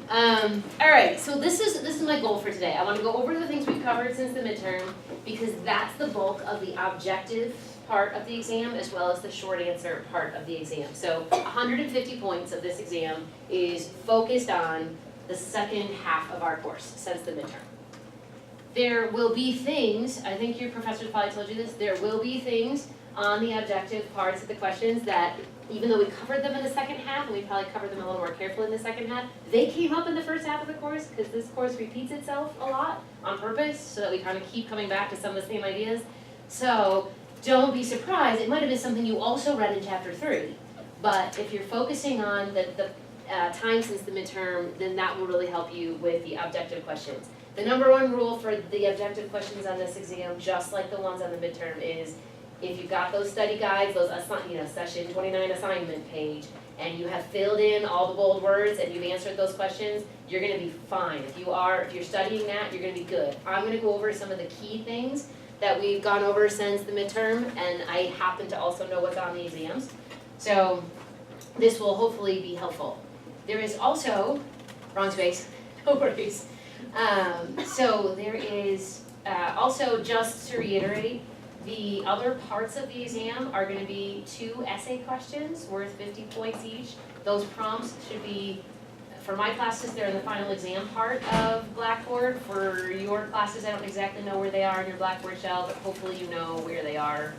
All right, so this is my goal for today. I want to go over the things we've covered since the midterm because that's the bulk of the objective part of the exam as well as the short answer part of the exam. So 150 points of this exam is focused on the second half of our course since the midterm. There will be things, I think your professor probably told you this, there will be things on the objective parts of the questions that even though we covered them in the second half, and we probably covered them a little more carefully in the second half, they came up in the first half of the course because this course repeats itself a lot on purpose so that we kind of keep coming back to some of the same ideas. So don't be surprised, it might have been something you also read in chapter 3, but if you're focusing on the time since the midterm, then that will really help you with the objective questions. The number one rule for the objective questions on this exam, just like the ones on the midterm, is if you've got those study guides, those session 29 assignment page, and you have filled in all the bold words and you've answered those questions, you're going to be fine. If you're studying that, you're going to be good. I'm going to go over some of the key things that we've gone over since the midterm, and I happen to also know what's on the exams. So this will hopefully be helpful. There is also, wrong space, no worries. So there is also, just to reiterate, the other parts of the exam are going to be 2 essay questions worth 50 points each. Those prompts should be, for my classes, they're in the final exam part of Blackboard. For your classes, I don't exactly know where they are in your Blackboard shell, but hopefully you know where they are,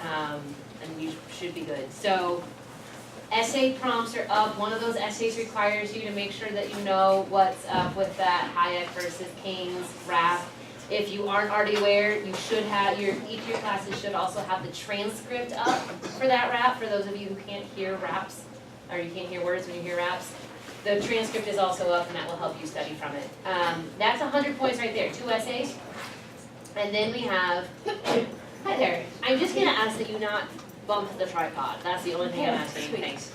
and you should be good. So essay prompts are up. One of those essays requires you to make sure that you know what's up with that Hayek versus Keynes wrap. If you aren't already aware, you should have, each of your classes should also have the transcript up for that wrap, for those of you who can't hear raps, or you can't hear words when you hear raps. The transcript is also up and that will help you study from it. That's 100 points right there, 2 essays. And then we have, hi there, I'm just gonna ask that you not bump the tripod. That's the only thing I'm asking, thanks.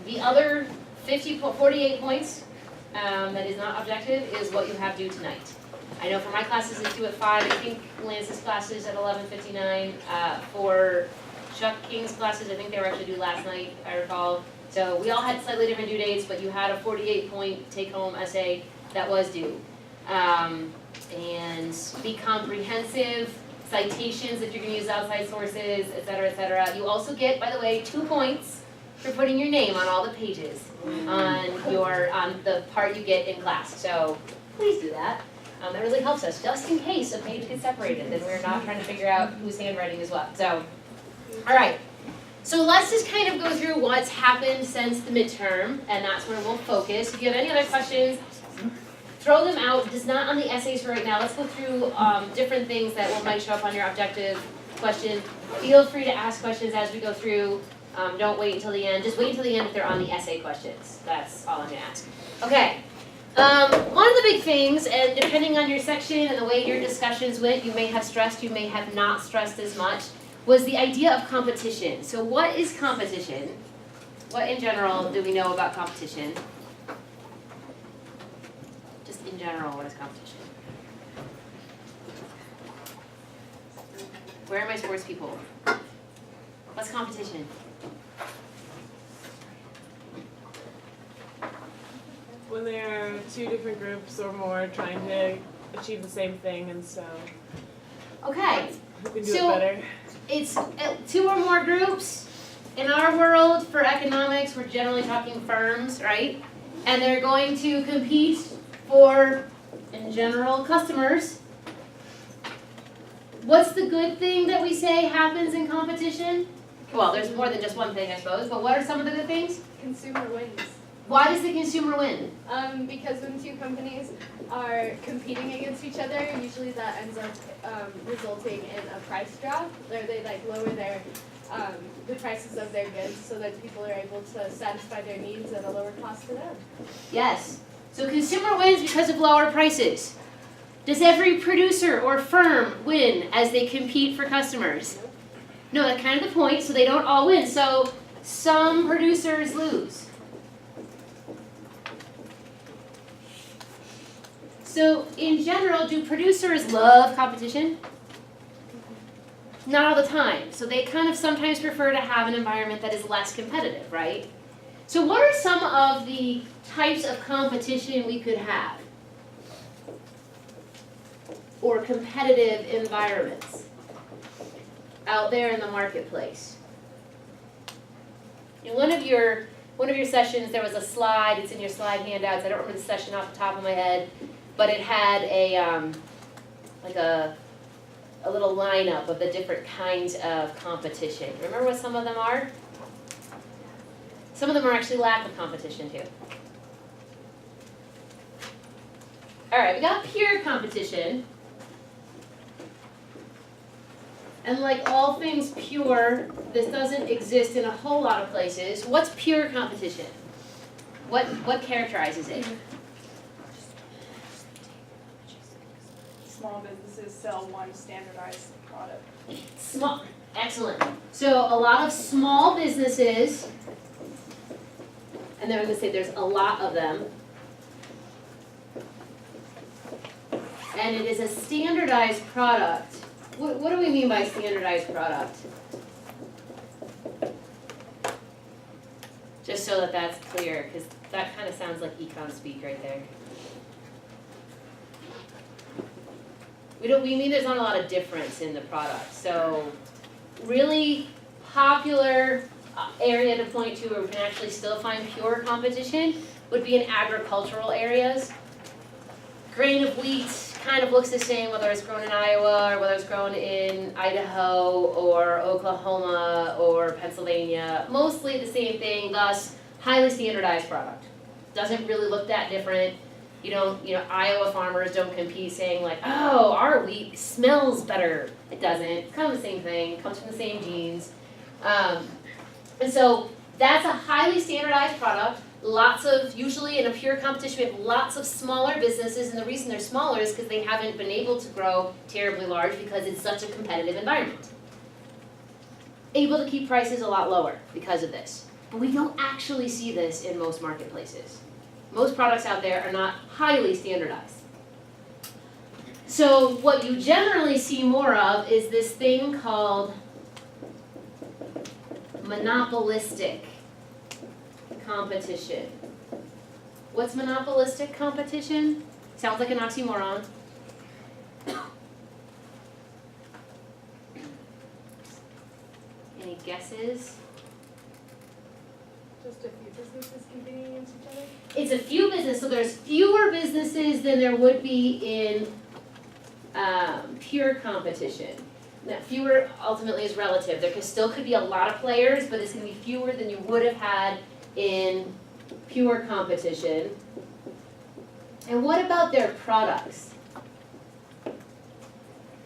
The other 48 points that is not objective is what you have due tonight. I know for my classes it's due at 5. I think Lance's classes at 11:59. For Chuck King's classes, I think they were actually due last night, if I recall. So we all had slightly different due dates, but you had a 48-point take-home essay that was due. And be comprehensive, citations if you're going to use outside sources, et cetera, You also get, by the way, 2 points for putting your name on all the pages on the part you get in class. So please do that. That really helps us, just in case a page gets separated, then we're not trying to figure out whose handwriting is what. So, all right. So let's just kind of go through what's happened since the midterm, and that's where we'll focus. If you have any other questions, throw them out, just not on the essays for right now. Let's go through different things that might show up on your objective question. Feel free to ask questions as we go through. Don't wait until the end. Just wait until the end if they're on the essay questions. That's all I'm going to ask. Okay. One of the big things, and depending on your section and the way your discussions went, you may have stressed, you may have not stressed as much, was the idea of competition. So what is competition? What in general do we know about competition? Just in general, what is competition? Where are my sports people? What's competition? When there are 2 different groups or more trying to achieve the same thing, and so okay, who can do it better? It's 2 or more groups. In our world, for economics, we're generally talking firms, right? And they're going to compete for, in general, customers. What's the good thing that we say happens in competition? Well, there's more than just one thing, I suppose, but what are some of the good things? Consumer wins. Why does the consumer win? Because when 2 companies are competing against each other, usually that ends up resulting in a price drop, where they lower their the prices of their goods so that people are able to satisfy their needs at a lower cost to them. Yes. So consumer wins because of lower prices. Does every producer or firm win as they compete for customers? No, that's kind of the point, so they don't all win. So some producers lose. So in general, do producers love competition? Not all the time. So they kind of sometimes prefer to have an environment that is less competitive, right? So what are some of the types of competition we could have? Or competitive environments out there in the marketplace? In one of your sessions, there was a slide, it's in your slide handouts, I don't remember the session off the top of my head, but it had a, like a little lineup of the different kinds of competition. Remember what some of them are? Some of them are actually lack of competition too. All right, we got pure competition. And like all things pure, this doesn't exist in a whole lot of places. What's pure competition? What characterizes it? Small businesses sell one standardized product. Small, excellent. So a lot of small businesses, and then I'm gonna say there's a lot of them, and it is a standardized product. What do we mean by standardized product? Just so that that's clear, because that kind of sounds like econ speak right there. We mean there's not a lot of difference in the product. So really popular area to point to where we can actually still find pure competition would be in agricultural areas. Grain of wheat kind of looks the same whether it's grown in Iowa or whether it's grown in Idaho or Oklahoma or Pennsylvania. Mostly the same thing, thus highly standardized product. Doesn't really look that different. Iowa farmers don't compete saying like, oh, our wheat smells better. It doesn't. It's kind of the same thing. It comes from the same genes. And so that's a highly standardized product. Usually in a pure competition, we have lots of smaller businesses, and the reason they're smaller is because they haven't been able to grow terribly large because it's such a competitive environment. Able to keep prices a lot lower because of this. But we don't actually see this in most marketplaces. Most products out there are not highly standardized. So what you generally see more of is this thing called monopolistic competition. What's monopolistic competition? Sounds like an oxymoron. Any guesses? Just a few businesses competing against each other? It's a few businesses, so there's fewer businesses than there would be in pure competition. Now, fewer ultimately is relative. There still could be a lot of players, but it's going to be fewer than you would have had in pure competition. And what about their products?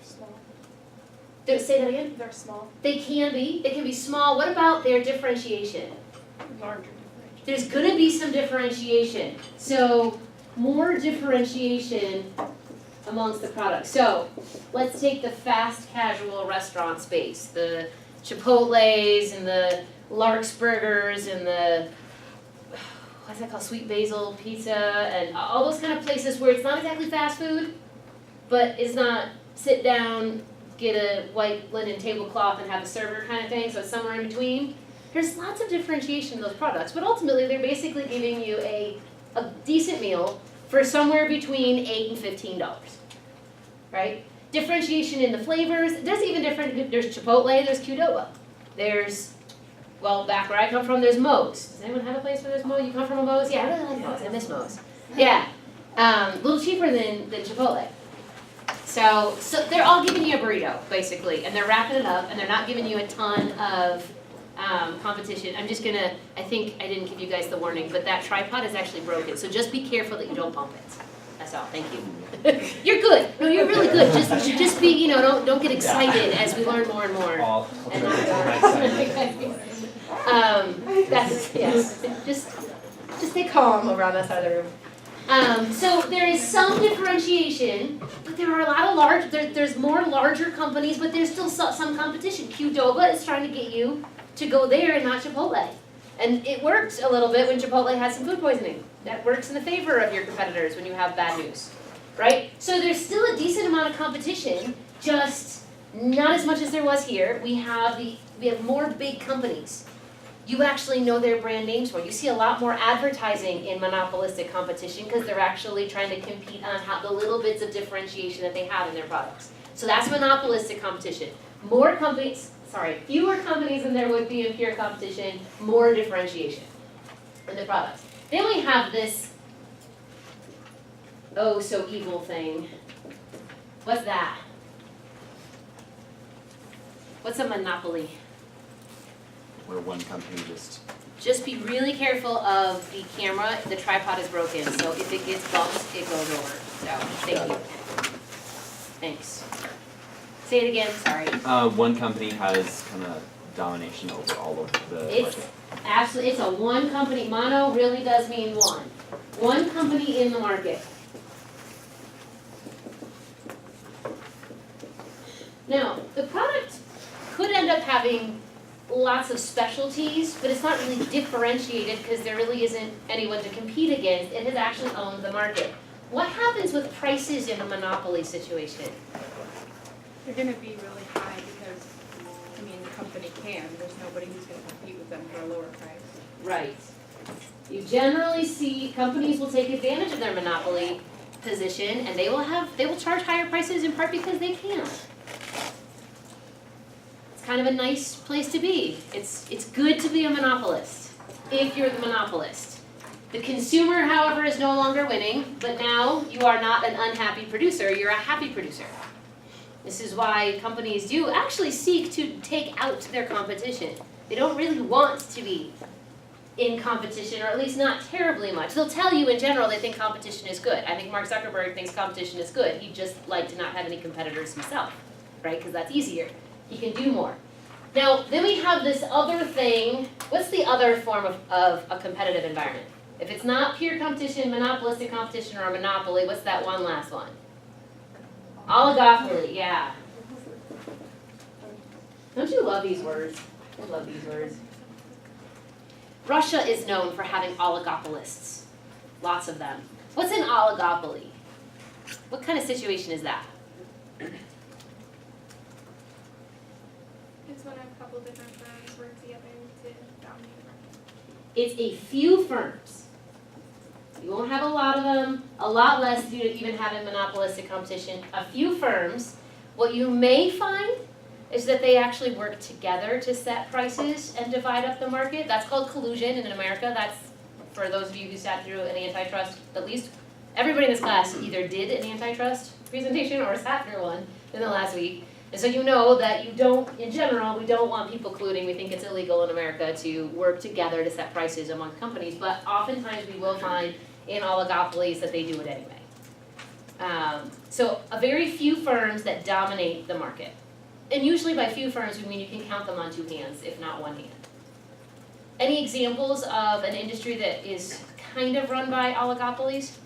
Small. Say that again? They're small. They can be small. What about their differentiation? Larger differentiation. There's going to be some differentiation. So more differentiation amongst the products. So let's take the fast casual restaurant space, the Chipotle's and the Lark's Burgers and the, what's that called, Sweet Basil Pizza and all those kind of places where it's not exactly fast food, but it's not sit down, get a white linen tablecloth and have a server kind of thing, so it's somewhere in between. There's lots of differentiation in those products, but ultimately they're basically giving you a decent meal for somewhere between $8 and $15, right? Differentiation in the flavors, there's even different, there's Chipotle, there's Qdoba. There's, well, back where I come from, there's Moe's. Does anyone have a place where there's Moe's? You come from a Moe's? Yeah, I really like Moe's, I miss Moe's. Yeah, a little cheaper than Chipotle. So they're all giving you a burrito, basically, and they're wrapping it up, and they're not giving you a ton of competition. I'm just gonna, I think I didn't give you guys the warning, but that tripod is actually broken, so just be careful that you don't bump it. That's all, thank you. You're good, no, you're really good, just be, don't get excited as we learn more and more. That's, yes, just stay calm over on that side of the room. So there is some differentiation, but there are a lot of there's more larger companies, but there's still some competition. Qdoba is trying to get you to go there and not Chipotle. And it worked a little bit when Chipotle had some food poisoning. That works in the favor of your competitors when you have bad news, right? So there's still a decent amount of competition, just not as much as there was here. We have more big companies. you actually know their brand names more. You see a lot more advertising in monopolistic competition because they're actually trying to compete on how the little bits of differentiation that they have in their products. So that's monopolistic competition. Fewer companies than there would be in pure competition, more differentiation in the products. Then we have this oh so evil thing. What's that? What's a monopoly? Where one company Just be really careful of the camera. The tripod is broken, so if it gets bumped, it goes over. So, thank you. Thanks. Say it again, sorry. one company has kind of domination over all of the It's market. absolutely, it's a one company, mono really does mean one. One company in the market. Now, the product could end up having lots of specialties, but it's not really differentiated because there really isn't anyone to compete against. It has actually owned the market. What happens with prices in a monopoly situation? They're gonna be really high because, I mean, the company can, there's nobody who's gonna compete with them for a lower price. Right. You generally see companies will take advantage of their monopoly position and they will charge higher prices in part because they can. It's kind of a nice place to be. It's good to be a monopolist if you're the monopolist. The consumer, however, is no longer winning, but now you are not an unhappy producer, you're a happy producer. This is why companies do actually seek to take out their competition. They don't really want to be in competition, or at least not terribly much. They'll tell you in general they think competition is good. I think Mark Zuckerberg thinks competition is good. He'd just like to not have any competitors himself, right? Because that's easier. He can do more. Now, then we have this other thing. What's the other form of a competitive environment? If it's not pure competition, monopolistic competition, or a monopoly, what's that one last one? Oligopoly, yeah. Don't you love these words? I love these words. Russia is known for having oligopolists. Lots of them. What's an oligopoly? What kind of situation is that? It's when a couple different firms work together to dominate the market. It's a few firms. You won't have a lot of them, a lot less than you even have in monopolistic competition. A few firms. What you may find is that they actually work together to set prices and divide up the market. That's called collusion, and in America, that's, for those of you who sat through an antitrust, at least everybody in this class either did an antitrust presentation or sat through one in the last week. And so you know that you don't, in general, we don't want people colluding. We think it's illegal in America to work together to set prices among companies, but oftentimes we will find in oligopolies that they do it anyway. So a very few firms that dominate the market. And usually by few firms, we mean you can count them on two hands, if not one hand. Any examples of an industry that is kind of run by oligopolies?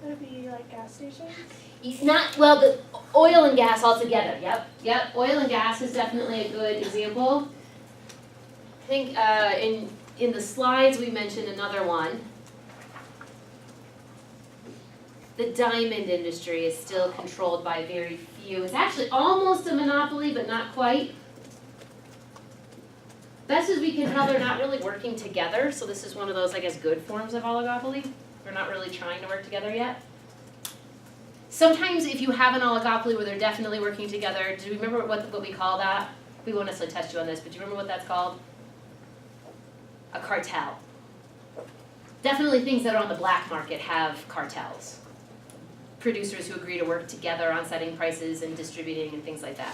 Would it be like gas stations? Not, well, the oil and gas altogether, yep. Oil and gas is definitely a good example. I think in the slides we mentioned another one. The diamond industry is still controlled by very few. It's actually almost a monopoly, but not quite. Best as we can tell, they're not really working together, so this is one of those, I guess, good forms of oligopoly. They're not really trying to work together yet. Sometimes if you have an oligopoly where they're definitely working together, do you remember what we call that? We won't necessarily test you on this, but do you remember what that's called? A cartel. Definitely things that are on the black market have cartels. Producers who agree to work together on setting prices and distributing and things like that.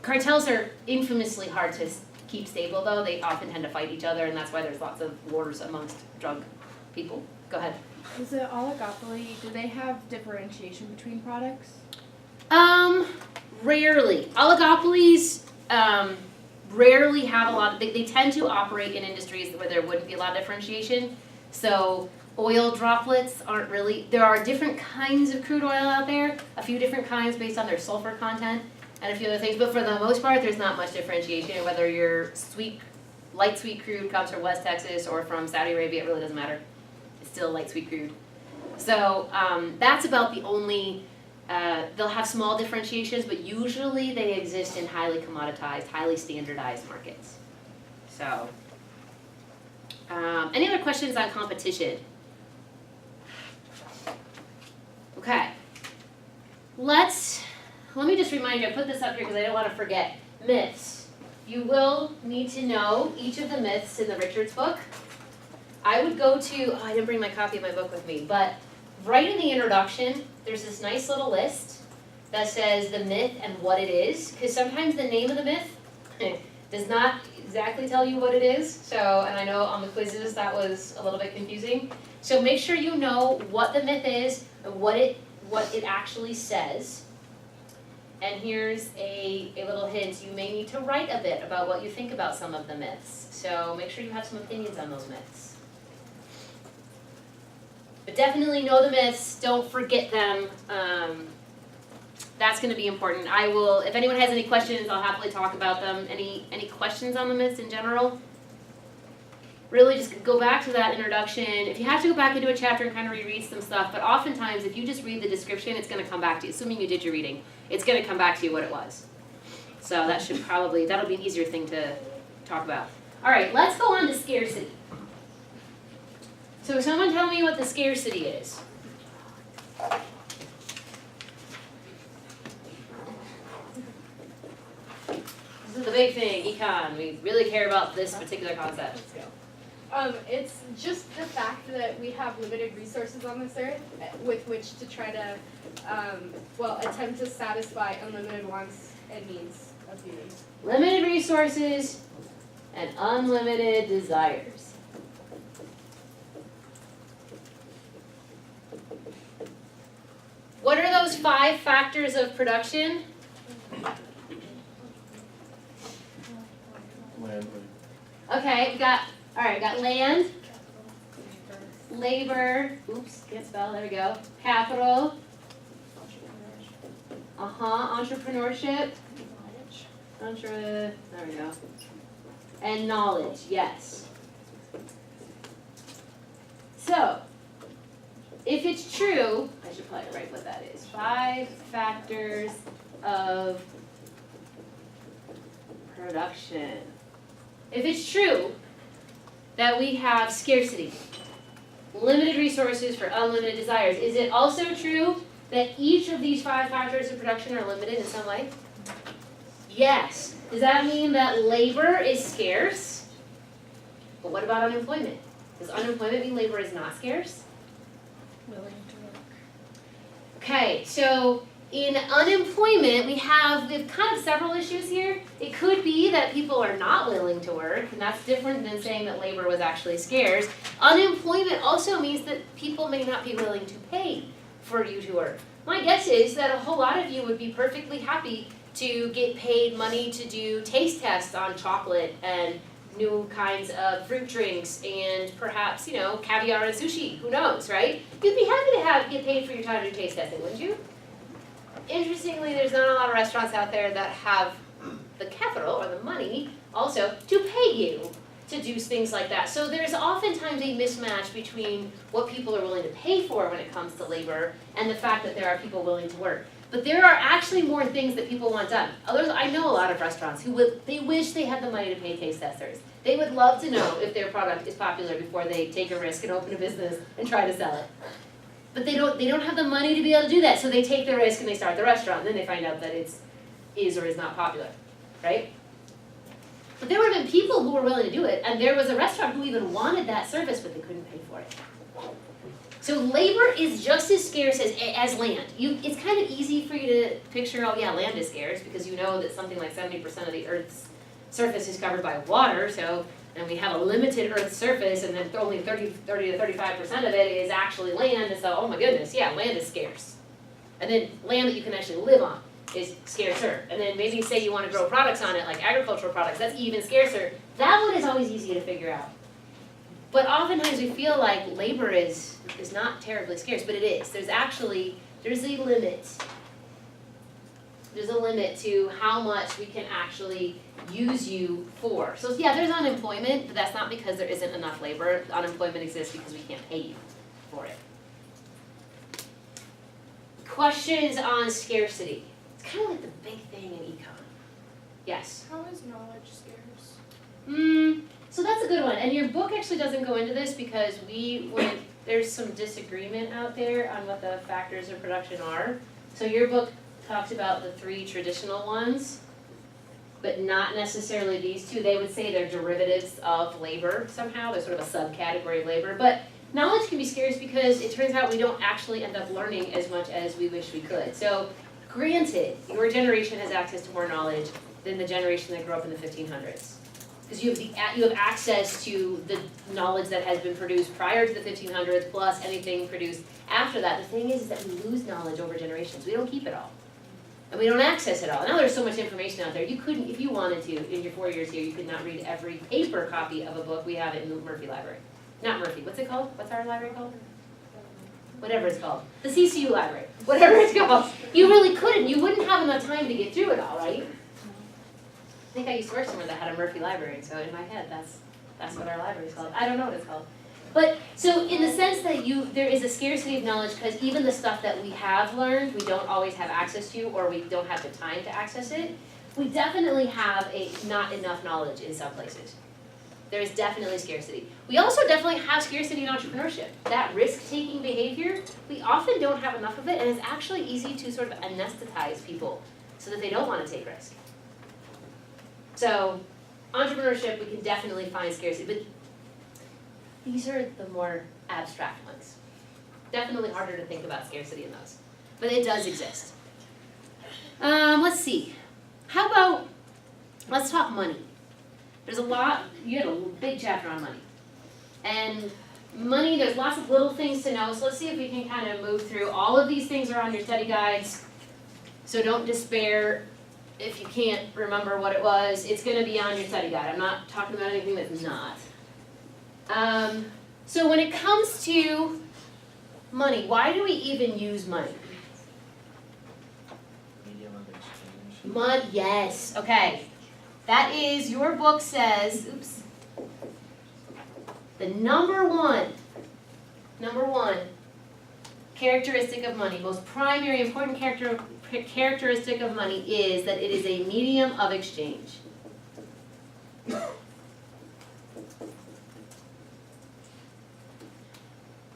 Cartels are infamously hard to keep stable though. They often tend to fight each other, and that's why there's lots of wars amongst drug people. Go ahead. Is it oligopoly, do they have differentiation between products? Rarely. Oligopolies rarely have a lot of, they tend to operate in industries where there wouldn't be a lot of differentiation. So oil droplets aren't really, there are different kinds of crude oil out there, a few different kinds based on their sulfur content and a few other things, but for the most part there's not much differentiation. Whether your light sweet crude comes from West Texas or from Saudi Arabia, it really doesn't matter. It's still light sweet crude. So that's about the only, they'll have small differentiations, but usually they exist in highly commoditized, highly standardized markets. So Any other questions on competition? Okay. Let me just remind you, I put this up here because I don't want to forget. Myths. You will need to know each of the myths in the Richards book. I would go to, I didn't bring my copy of my book with me, but right in the introduction, there's this nice little list that says the myth and what it is, because sometimes the name of the myth does not exactly tell you what it is. So, and I know on the quizzes that was a little bit confusing. So make sure you know what the myth is and what it actually says. And here's a little hint, you may need to write a bit about what you think about some of the myths. So make sure you have some opinions on those myths. But definitely know the myths, don't forget them. That's going to be important. I will, if anyone has any questions, I'll happily talk about them. Any questions on the myths in general? Really just go back to that introduction. If you have to go back into a chapter and kind of reread some stuff, but oftentimes if you just read the description, it's going to come back to you, assuming you did your reading. It's going to come back to you what it was. So that should probably, that'll be an easier thing to talk about. All right, let's go on to scarcity. So someone tell me what the scarcity is. This is the big thing, econ. We really care about this particular concept. Let's go. It's just the fact that we have limited resources on this earth with which to try to, attempt to satisfy unlimited wants and needs of humans. Limited resources and unlimited desires. What are those 5 factors of production? Land. Okay, we got land, labor, oops, can't spell, there we go, capital, entrepreneurship, there we go, and knowledge, yes. So, if it's true, I should probably write what that is, 5 factors of production. If it's true that we have scarcity, limited resources for unlimited desires, is it also true that each of these 5 factors of production are limited in some way? Yes. Does that mean that labor is scarce? But what about unemployment? Does unemployment mean labor is not scarce? Willing to work. Okay, so in unemployment, we have kind of several issues here. It could be that people are not willing to work, and that's different than saying that labor was actually scarce. Unemployment also means that people may not be willing to pay for you to work. My guess is that a whole lot of you would be perfectly happy to get paid money to do taste tests on chocolate and new kinds of fruit drinks and perhaps, caviar and sushi. Who knows, right? You'd be happy to get paid for your time to do taste testing, wouldn't you? Interestingly, there's not a lot of restaurants out there that have the capital or the money also to pay you to do things like that. So there's oftentimes a mismatch between what people are willing to pay for when it comes to labor and the fact that there are people willing to work. But there are actually more things that people want done. I know a lot of restaurants who they wish they had the money to pay taste testers. They would love to know if their product is popular before they take a risk and open a business and try to sell it. But they don't have the money to be able to do that, so they take the risk and they start the restaurant, and then they find out that it is or is not popular, right? But there would have been people who were willing to do it, and there was a restaurant who even wanted that service, but they couldn't pay for it. So labor is just as scarce as land. It's kind of easy for you to picture, oh yeah, land is scarce, because you know that something like 70% of the Earth's surface is covered by water, and we have a limited Earth's surface, and then only 30 to 35% of it is actually land, and so, oh my goodness, yeah, land is scarce. And then land that you can actually live on is scarcer. And then maybe say you want to grow products on it, like agricultural products, that's even scarcer. That one is always easy to figure out. But oftentimes we feel like labor is not terribly scarce, but it is. There's a limit. There's a limit to how much we can actually use you for. So yeah, there's unemployment, but that's not because there isn't enough labor. Unemployment exists because we can't pay you for it. Questions on scarcity. It's kind of like the big thing in econ. Yes? How is knowledge scarce? So that's a good one, and your book actually doesn't go into this because there's some disagreement out there on what the factors of production are. So your book talks about the 3 traditional ones, but not necessarily these 2. They would say they're derivatives of labor somehow, they're sort of a subcategory of labor. But knowledge can be scarce because it turns out we don't actually end up learning as much as we wish we could. So granted, your generation has access to more knowledge than the generation that grew up in the 1500s. Because you have access to the knowledge that has been produced prior to the 1500s, plus anything produced after that. The thing is that we lose knowledge over generations. We don't keep it all. And we don't access it all. Now there's so much information out there. You couldn't, if you wanted to, in your 4 years here, you could not read every paper copy of a book. We have it in the Murphy Library. Not Murphy, what's it called? What's our library called? Whatever it's called. The CCU Library. Whatever it's called. You really couldn't. You wouldn't have enough time to get through it all, right? I think I used to work somewhere that had a Murphy library, so in my head, that's what our library is called. I don't know what it's called. But, so in the sense that there is a scarcity of knowledge because even the stuff that we have learned, we don't always have access to, or we don't have the time to access it, we definitely have not enough knowledge in some places. There is definitely scarcity. We also definitely have scarcity in entrepreneurship. That risk-taking behavior, we often don't have enough of it, and it's actually easy to sort of anesthetize people so that they don't want to take risk. So, entrepreneurship, we can definitely find scarcity, but these are the more abstract ones. Definitely harder to think about scarcity in those, but it does exist. Let's see. How about, let's talk money. There's a lot, you had a big chapter on money. And money, there's lots of little things to know, so let's see if we can kind of move through. All of these things are on your study guides, so don't despair if you can't remember what it was. It's going to be on your study guide. I'm not talking about anything that's not. So when it comes to money, why do we even use money? Medium of exchange. Money, yes, okay. That is, your book says, oops, the number one characteristic of money, most primary important characteristic of money is that it is a medium of exchange.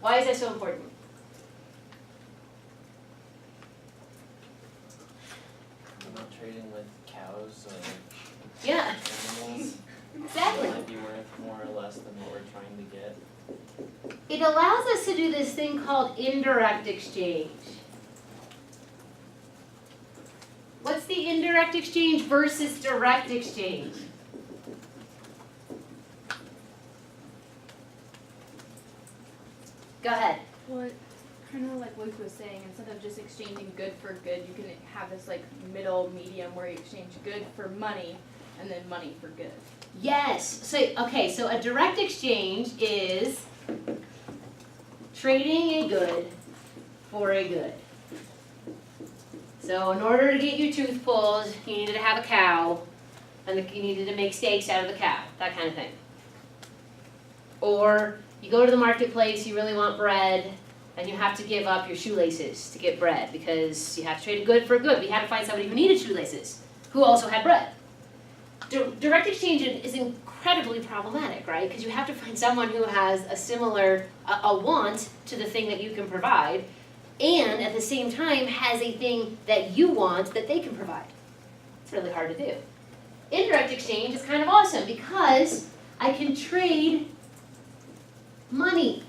Why is that so important? I'm not trading with cows or Yeah, animals. exactly. It might be worth more or less than what we're trying to get. It allows us to do this thing called indirect exchange. What's the indirect exchange versus direct exchange? Go ahead. Well, kind of like Luke was saying, instead of just exchanging good for good, you can have this like middle medium where you exchange good for money and then money for good. Yes. So okay, so a direct exchange is trading a good for a good. So in order to get your tooth pulled, you needed to have a cow, and you needed to make steaks out of the cow, that kind of thing. Or you go to the marketplace, you really want bread, and you have to give up your shoelaces to get bread because you have to trade a good for a good. But you had to find somebody who needed shoelaces, who also had bread. Direct exchange is incredibly problematic, right? Because you have to find someone who has a similar, a want to the thing that you can provide, and at the same time has a thing that you want that they can provide. It's really hard to do. Indirect exchange is kind of awesome because I can trade money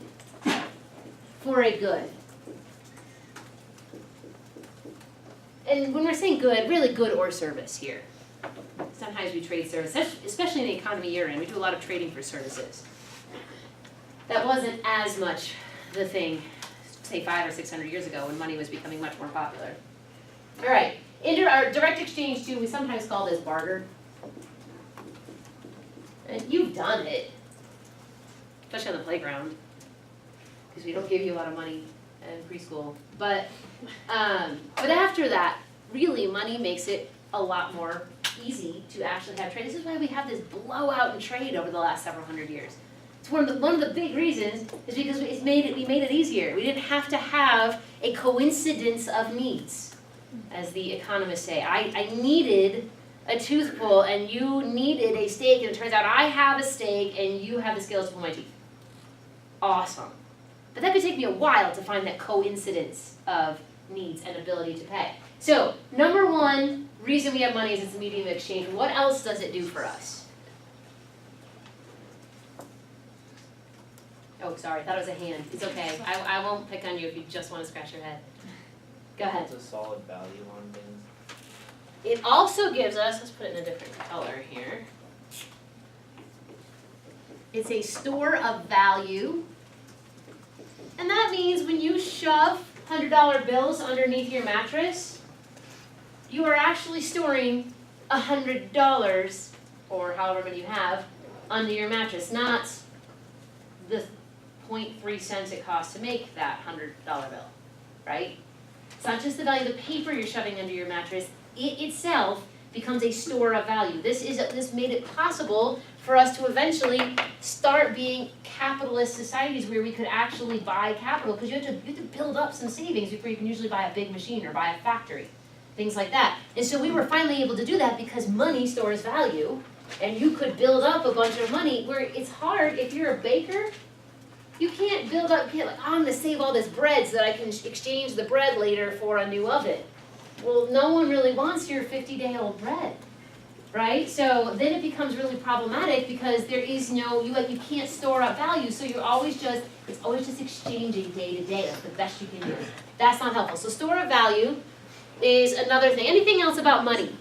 for a good. And when we're saying good, really good or service here. Sometimes we trade service, especially in the economy you're in. We do a lot of trading for services. That wasn't as much the thing, say 500 or 600 years ago when money was becoming much more popular. All right, direct exchange too, we sometimes call this barter. And you've done it, especially on the playground, because we don't give you a lot of money in preschool. But after that, really money makes it a lot more easy to actually have trade. This is why we have this blowout in trade over the last several hundred years. It's one of the big reasons is because we made it easier. We didn't have to have a coincidence of needs, as the economists say. I needed a tooth pull and you needed a stake and it turns out I have a stake and you have the skills to pull my teeth. Awesome. But that could take me a while to find that coincidence of needs and ability to pay. So, number one reason we have money is it's a medium of exchange. What else does it do for us? Oh, sorry, I thought it was a hand. It's okay. I won't pick on you if you just want to scratch your head. Go ahead. It's a solid value on things. It also gives us, let's put it in a different color here. It's a store of value. And that means when you shove $100 bills underneath your mattress, you are actually storing $100 or however many you have under your mattress, not the 0.3 cents it costs to make that $100 bill, right? It's not just the value of the paper you're shoving under your mattress, it itself becomes a store of value. This made it possible for us to eventually start being capitalist societies where we could actually buy capital, because you have to build up some savings before you can usually buy a big machine or buy a factory, things like that. And so we were finally able to do that because money stores value, and you could build up a bunch of money where it's hard if you're a baker. You can't build up, like, oh, I'm gonna save all this bread so that I can exchange the bread later for a new oven. Well, no one really wants your 50-day-old bread, right? So then it becomes really problematic because there is no, you can't store up value, so it's always just exchanging day to day. That's the best you can do. That's not helpful. So store of value is another thing. Anything else about money?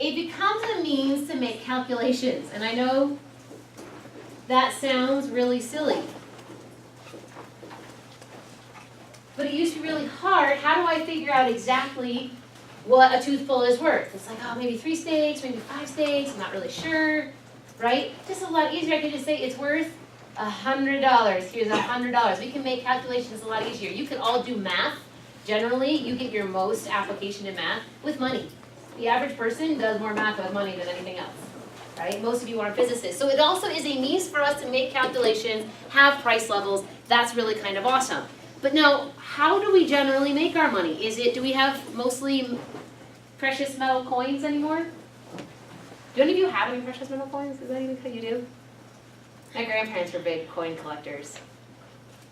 It becomes a means to make calculations, and I know that sounds really silly. But it used to be really hard. How do I figure out exactly what a tooth pull is worth? It's like, oh, maybe 3 steaks, maybe 5 steaks, I'm not really sure, right? Just a lot easier. I could just say it's worth $100. Here's $100. We can make calculations a lot easier. You can all do math. Generally, you get your most application in math with money. The average person does more math with money than anything else, right? Most of you are physicists. So it also is a means for us to make calculations, have price levels. That's really kind of awesome. But now, how do we generally make our money? Do we have mostly precious metal coins anymore? Do any of you have any precious metal coins? Is that even what you do? My grandparents were big coin collectors.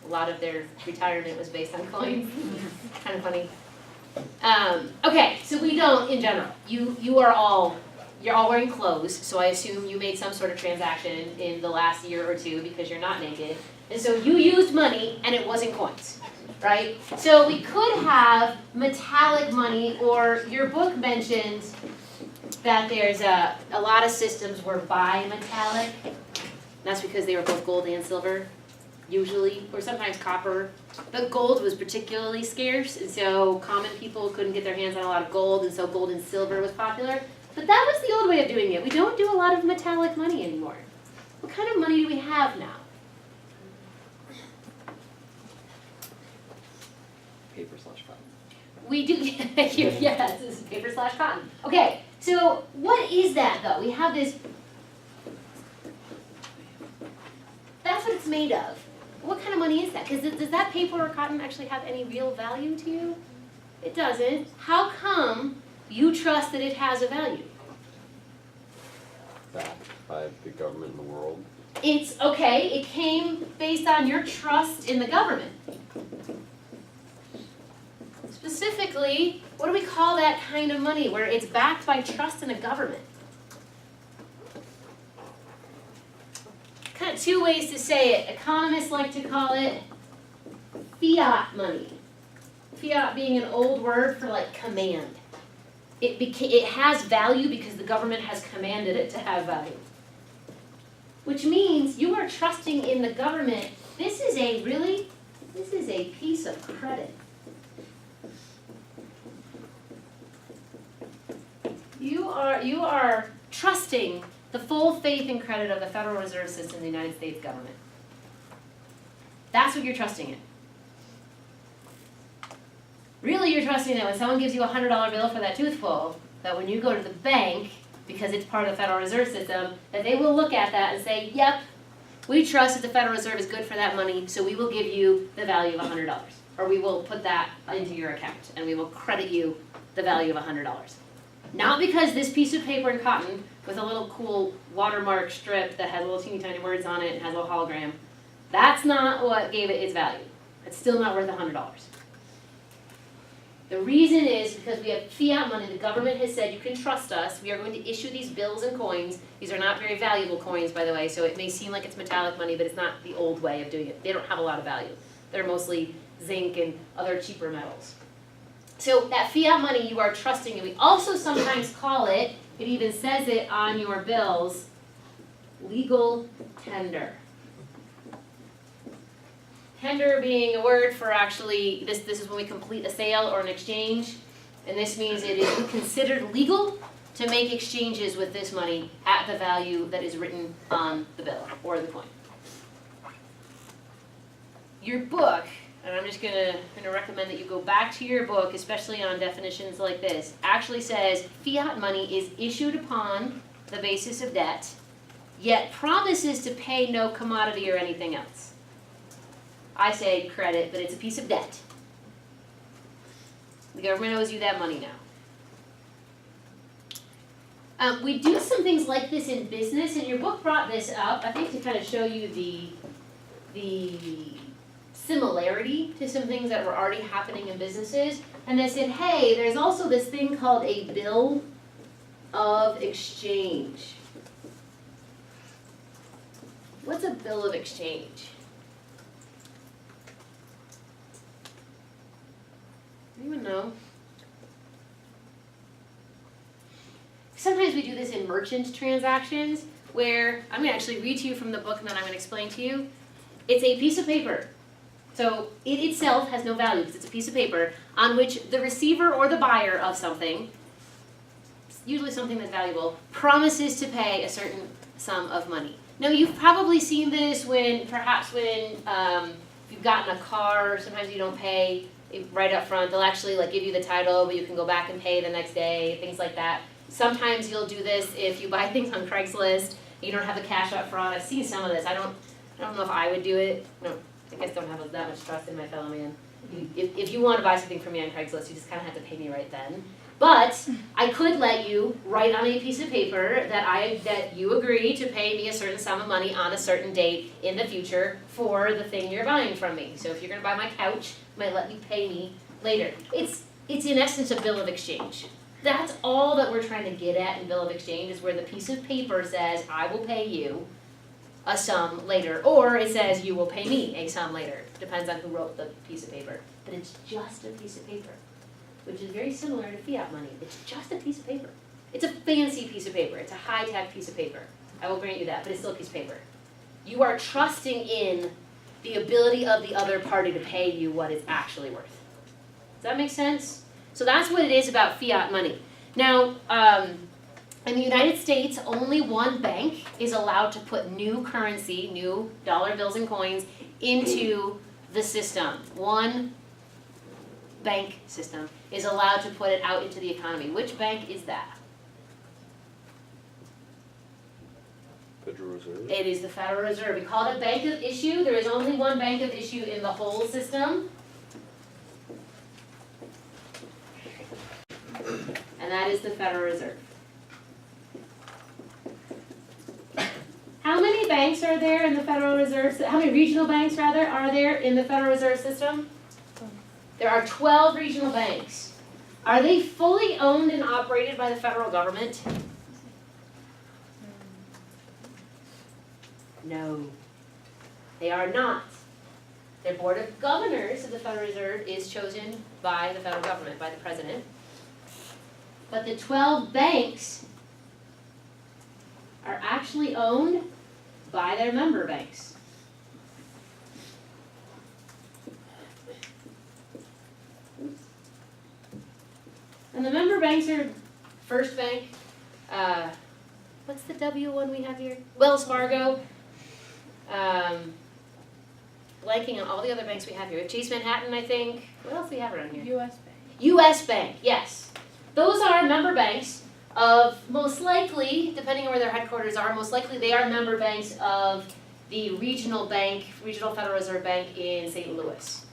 A lot of their retirement was based on coins. Kind of funny. Okay, so we don't in general. You're all wearing clothes, so I assume you made some sort of transaction in the last year or two because you're not naked. And so you used money and it wasn't coins, right? So we could have metallic money, or your book mentioned that there's a lot of systems were bimetallic. That's because they were both gold and silver, usually, or sometimes copper. But gold was particularly scarce, and so common people couldn't get their hands on a lot of gold, and so gold and silver was popular. But that was the old way of doing it. We don't do a lot of metallic money anymore. What kind of money do we have now? Paper/cotton. We do, yes, this is paper/cotton. Okay, so what is that though? We have this, that's what it's made of. What kind of money is that? Because does that paper or cotton actually have any real value to you? It doesn't. How come you trust that it has a value? Backed by the government and the world. It's, okay, it came based on your trust in the government. Specifically, what do we call that kind of money where it's backed by trust in a government? Kind of two ways to say it. Economists like to call it fiat money. Fiat being an old word for like command. It has value because the government has commanded it to have value. Which means you are trusting in the government. This is a piece of credit. You are trusting the full faith and credit of the Federal Reserve System in the United States government. That's what you're trusting in. Really, you're trusting that when someone gives you a $100 bill for that tooth pull, that when you go to the bank, because it's part of the Federal Reserve System, that they will look at that and say, yep, we trust that the Federal Reserve is good for that money, so we will give you the value of $100. or we will put that into your account, and we will credit you the value of $100. Not because this piece of paper and cotton with a little cool watermark strip that has little teeny tiny words on it and has a little hologram, that's not what gave it its value. It's still not worth $100. The reason is because we have fiat money. The government has said you can trust us. We are going to issue these bills and coins. These are not very valuable coins, by the way, so it may seem like it's metallic money, but it's not the old way of doing it. They don't have a lot of value. They're mostly zinc and other cheaper metals. So that fiat money you are trusting, and we also sometimes call it, it even says it on your bills, legal tender. Tender being a word for actually, this is when we complete a sale or an exchange, and this means it is considered legal to make exchanges with this money at the value that is written on the bill or the coin. Your book, and I'm just gonna recommend that you go back to your book, especially on definitions like this, actually says fiat money is issued upon the basis of debt, yet promises to pay no commodity or anything else. I say credit, but it's a piece of debt. The government owes you that money now. We do some things like this in business, and your book brought this up, I think to kind of show you the similarity to some things that were already happening in businesses. And they said, hey, there's also this thing called a bill of exchange. What's a bill of exchange? Anyone know? Sometimes we do this in merchant transactions where, I'm going to actually read to you from the book and then I'm going to explain to you. It's a piece of paper. So it itself has no value because it's a piece of paper on which the receiver or the buyer of something, usually something that's valuable, promises to pay a certain sum of money. Now you've probably seen this when you've gotten a car, sometimes you don't pay right up front. They'll actually give you the title, but you can go back and pay the next day, things like that. Sometimes you'll do this if you buy things on Craigslist, you don't have the cash up front. I've seen some of this. I don't know if I would do it. I guess don't have that much trust in my fellow man. If you want to buy something from me on Craigslist, you just kind of have to pay me right then. But I could let you write on a piece of paper that you agree to pay me a certain sum of money on a certain date in the future for the thing you're buying from me. So if you're going to buy my couch, you might let you pay me later. It's in essence a bill of exchange. That's all that we're trying to get at in bill of exchange is where the piece of paper says, I will pay you a sum later, or it says you will pay me a sum later. Depends on who wrote the piece of paper. But it's just a piece of paper, which is very similar to fiat money. It's just a piece of paper. It's a fancy piece of paper. It's a high-tech piece of paper. I will grant you that, but it's still a piece of paper. You are trusting in the ability of the other party to pay you what it's actually worth. Does that make sense? So that's what it is about fiat money. Now, in the United States, only one bank is allowed to put new currency, new dollar bills and coins, into the system. One bank system is allowed to put it out into the economy. Which bank is that? Federal Reserve? It is the Federal Reserve. We call it a bank of issue. There is only one bank of issue in the whole system. And that is the Federal Reserve. How many banks are there in the Federal Reserve? How many regional banks, rather, are there in the Federal Reserve System? There are 12 regional banks. Are they fully owned and operated by the federal government? No, they are not. Their board of governors of the Federal Reserve is chosen by the federal government, by the president. But the 12 banks are actually owned by their member banks. And the member banks are First Bank, what's the W one we have here? Wells Fargo, blanking on all the other banks we have here. We have Chase Manhattan, I think. What else do we have around here? U.S. Bank. U.S. Bank, yes. Those are member banks of, most likely, depending on where their headquarters are, most likely they are member banks of the regional Federal Reserve Bank in St. Louis.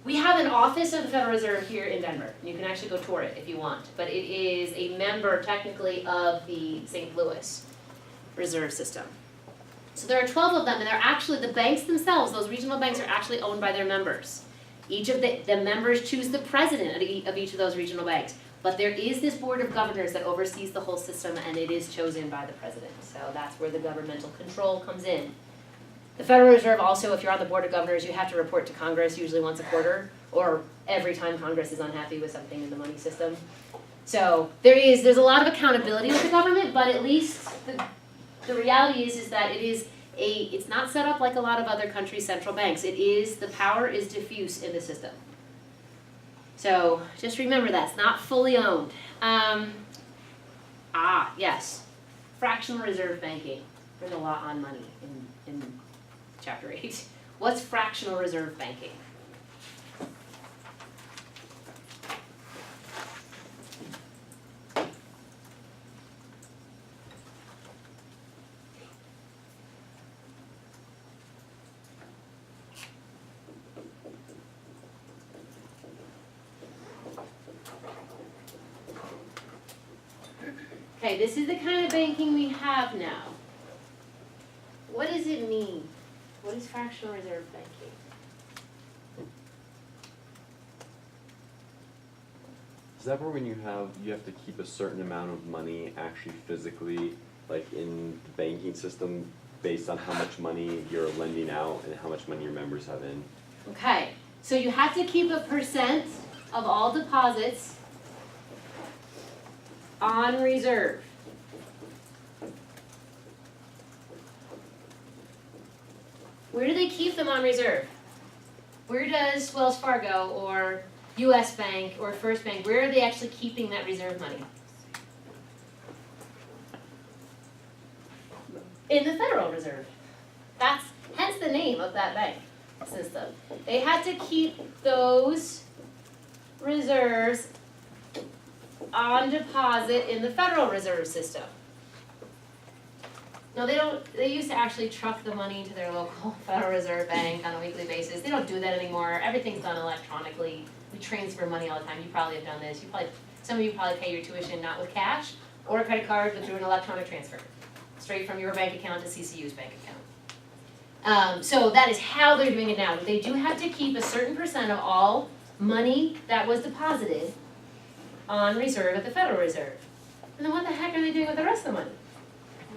We have an office of the Federal Reserve here in Denver. You can actually go tour it if you want, but it is a member technically of the St. Louis Reserve System. So there are 12 of them, and they're actually, the banks themselves, those regional banks are actually owned by their members. Each of the members choose the president of each of those regional banks. But there is this board of governors that oversees the whole system, and it is chosen by the president. So that's where the governmental control comes in. The Federal Reserve also, if you're on the board of governors, you have to report to Congress usually once a quarter, or every time Congress is unhappy with something in the money system. So there's a lot of accountability with the government, but at least the reality is that it's not set up like a lot of other countries' central banks. The power is diffuse in the system. So just remember that, it's not fully owned. Yes, fractional reserve banking. There's a lot on money in chapter 8. What's fractional reserve banking? Okay, this is the kind of banking we have now. What does it mean? What is fractional reserve banking? Is that where when you have to keep a certain amount of money actually physically, like in the banking system, based on how much money you're lending out and how much money your members have in? Okay, so you have to keep a percent of all deposits on reserve. Where do they keep them on reserve? Where does Wells Fargo or US Bank or First Bank, where are they actually keeping that reserve money? In the Federal Reserve. That's hence the name of that bank system. They had to keep those reserves on deposit in the Federal Reserve System. No, they don't. They used to actually truck the money to their local Federal Reserve Bank on a weekly basis. They don't do that anymore. Everything's done electronically. We transfer money all the time. You probably have done this. Some of you probably pay your tuition not with cash or a credit card, but through an electronic transfer, straight from your bank account to CCU's bank account. So that is how they're doing it now. But they do have to keep a certain percent of all money that was deposited on reserve at the Federal Reserve. And then what the heck are they doing with the rest of the money?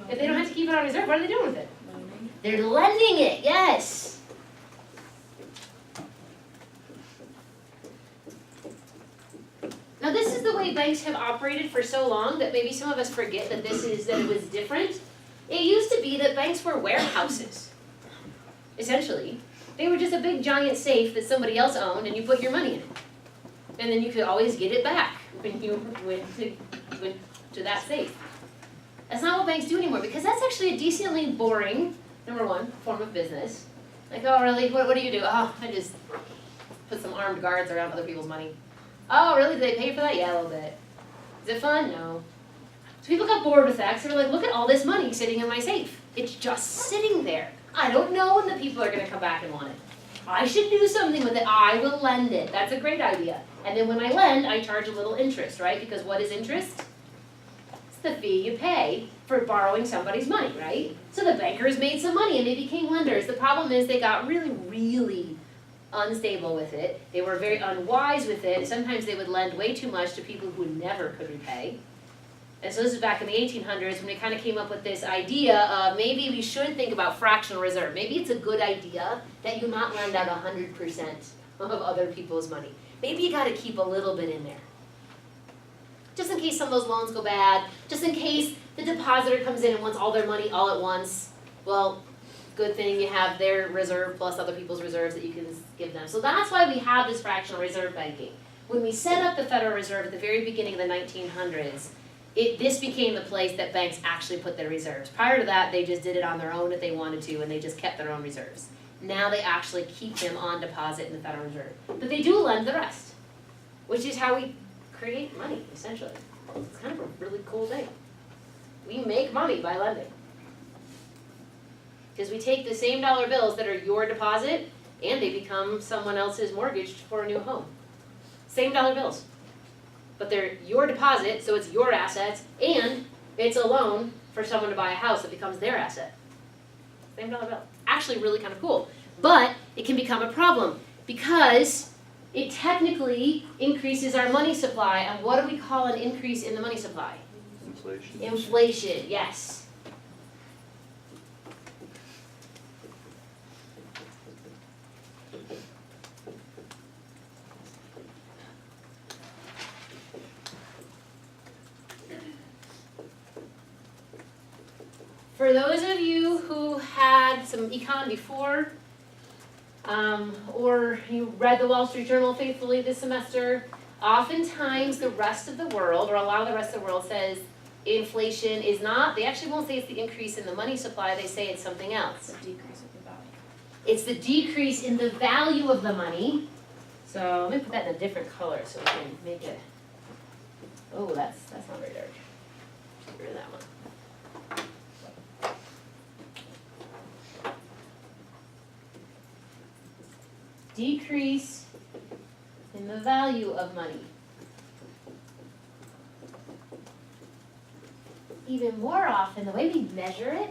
If they don't have to keep it on reserve, what are they doing with it? Loaning. They're lending it, yes. Now this is the way banks have operated for so long that maybe some of us forget that it was different. It used to be that banks were warehouses, essentially. They were just a big giant safe that somebody else owned and you put your money in it. And then you could always get it back when you went to that safe. That's not what banks do anymore, because that's actually a decently boring, number one, form of business. Like, oh really, what do you do? Oh, I just put some armed guards around other people's money. Oh really, do they pay for that? Yeah, a little bit. Is it fun? No. So people got bored with that, because they were like, look at all this money sitting in my safe. It's just sitting there. I don't know when the people are gonna come back and want it. I should do something with it. I will lend it. That's a great idea. And then when I lend, I charge a little interest, right? Because what is interest? The fee you pay for borrowing somebody's money, right? So the bankers made some money and they became lenders. The problem is they got really, really unstable with it. They were very unwise with it. Sometimes they would lend way too much to people who never could repay. And so this is back in the 1800s when they kind of came up with this idea of maybe we should think about fractional reserve. Maybe it's a good idea that you not lend out 100% of other people's money. Maybe you got to keep a little bit in there. Just in case some of those loans go bad, just in case the depositor comes in and wants all their money all at once. Well, good thing you have their reserve plus other people's reserves that you can give them. So that's why we have this fractional reserve banking. When we set up the Federal Reserve at the very beginning of the 1900s, this became the place that banks actually put their reserves. Prior to that, they just did it on their own if they wanted to, and they just kept their own reserves. Now they actually keep them on deposit in the Federal Reserve. But they do lend the rest, which is how we create money, essentially. It's kind of a really cool thing. We make money by lending. Because we take the same dollar bills that are your deposit and they become someone else's mortgage for a new home. Same dollar bills. But they're your deposit, so it's your assets, and it's a loan for someone to buy a house that becomes their asset. Same dollar bill. Actually really kind of cool. But it can become a problem because it technically increases our money supply. And what do we call an increase in the money supply? Inflation. Inflation, yes. For those of you who had some econ before, or you read the Wall Street Journal faithfully this semester, oftentimes the rest of the world, or a lot of the rest of the world, says inflation is not, they actually won't say it's the increase in the money supply, they say it's something else. It's a decrease of the value. It's the decrease in the value of the money. So let me put that in a different color so we can make it, oh, that's not very dark. Get rid of that one. Decrease in the value of money. Even more often, the way we measure it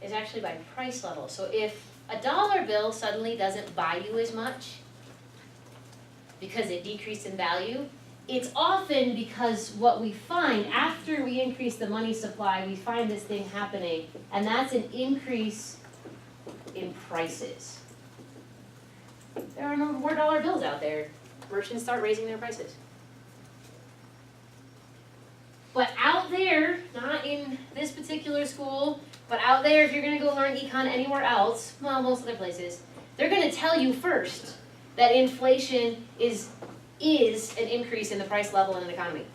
is actually by price level. So if a dollar bill suddenly doesn't buy you as much because it decreased in value, it's often because what we find after we increase the money supply, we find this thing happening, and that's an increase in prices. There are no more dollar bills out there. Merchants start raising their prices. But out there, not in this particular school, but out there, if you're going to go learn econ anywhere else, well, most other places, they're going to tell you first that inflation is an increase in the price level in an economy.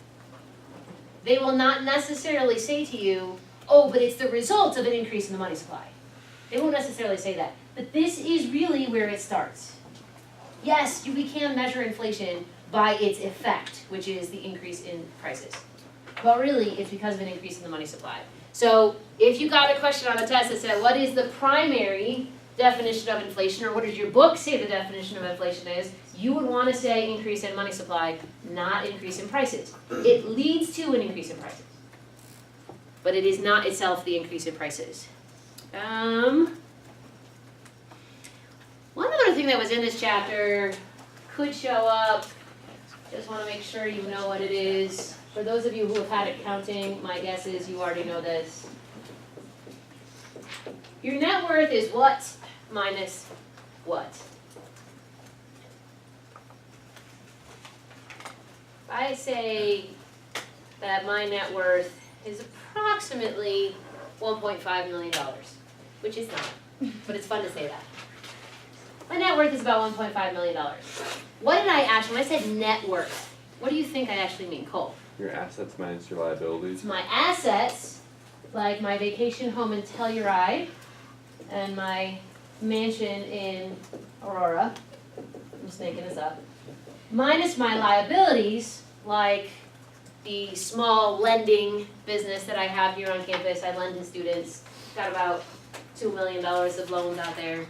They will not necessarily say to you, oh, but it's the result of an increase in the money supply. They won't necessarily say that. But this is really where it starts. Yes, we can measure inflation by its effect, which is the increase in prices. But really, it's because of an increase in the money supply. So if you got a question on a test that said, what is the primary definition of inflation, or what does your book say the definition of inflation is, you would want to say increase in money supply, not increase in prices. It leads to an increase in prices. But it is not itself the increase in prices. One other thing that was in this chapter could show up. Just want to make sure you know what it is. For those of you who have had accounting, my guess is you already know this. Your net worth is what minus what? If I say that my net worth is approximately $1.5 million, which is not, but it's fun to say that. My net worth is about $1.5 million. What did I actually, when I said net worth, what do you think I actually mean, Cole? Your assets minus your liabilities. It's my assets, like my vacation home in Telluride and my mansion in Aurora. I'm just making this up. Minus my liabilities, like the small lending business that I have here on campus. I lend to students. Got about $2 million of loans out there.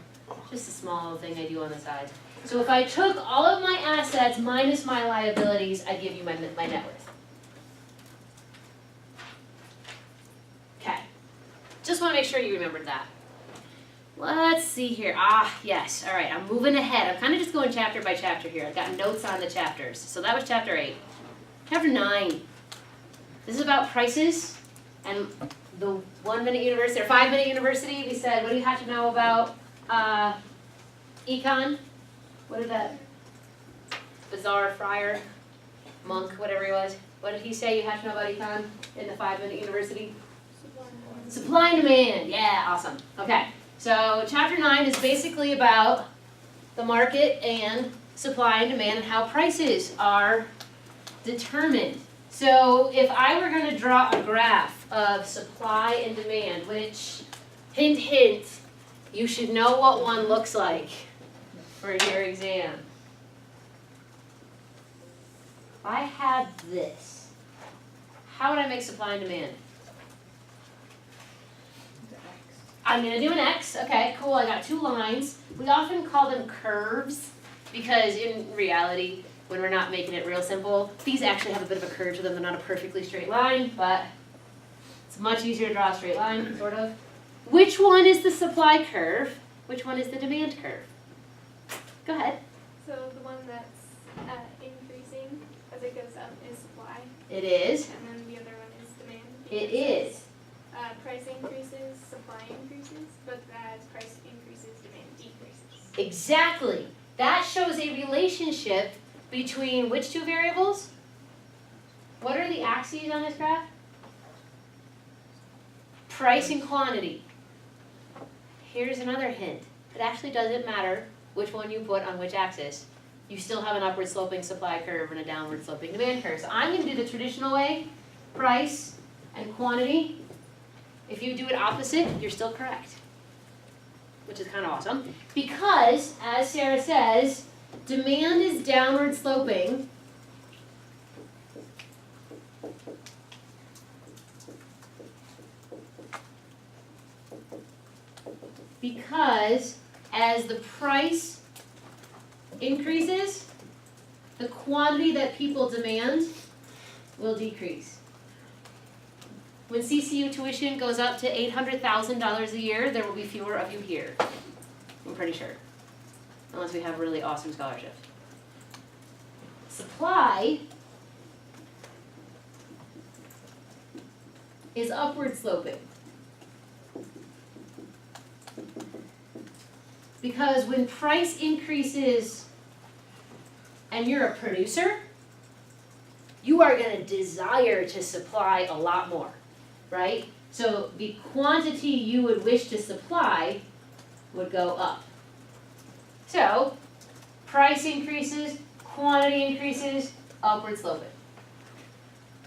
Just a small little thing I do on the side. So if I took all of my assets minus my liabilities, I'd give you my net worth. Okay. Just want to make sure you remembered that. Let's see here. Yes. All right. I'm moving ahead. I'm kind of just going chapter by chapter here. I've got notes on the chapters. So that was chapter 8. Chapter 9. This is about prices and the 1-minute university or 5-minute university. We said, what do you have to know about econ? What did that bizarre friar, monk, whatever he was, what did he say you have to know about econ in the 5-minute university? Supply and demand. Yeah, awesome. Okay, so chapter 9 is basically about the market and supply and demand and how prices are determined. So if I were going to draw a graph of supply and demand, which, hint, hint, you should know what one looks like for your exam. If I had this, how would I make supply and demand? I'm gonna do an X, okay, cool, I got two lines. We often call them curves, because in reality, when we're not making it real simple, these actually have a bit of a curve to them, they're not a perfectly straight line, but it's much easier to draw a straight line, sort of. Which one is the supply curve? Which one is the demand curve? Go ahead. So the one that's increasing as it goes up is supply, It is. and then the other one is demand. It because is. Price increases, supply increases, but as price increases, demand decreases. Exactly. That shows a relationship between which two variables? What are the axes on this graph? Price and quantity. Here's another hint. It actually doesn't matter which one you put on which axis. You still have an upward sloping supply curve and a downward sloping demand curve. So I'm going to do the traditional way, price and quantity. If you do it opposite, you're still correct, which is kind of awesome. Because, as Sarah says, demand is downward sloping. Because as the price increases, the quantity that people demand will decrease. When CCU tuition goes up to $800,000 a year, there will be fewer of you here. I'm pretty sure. Unless we have really awesome scholarships. Supply is upward sloping. Because when price increases and you're a producer, you are going to desire to supply a lot more, right? So the quantity you would wish to supply would go up. So price increases, quantity increases, upward sloping.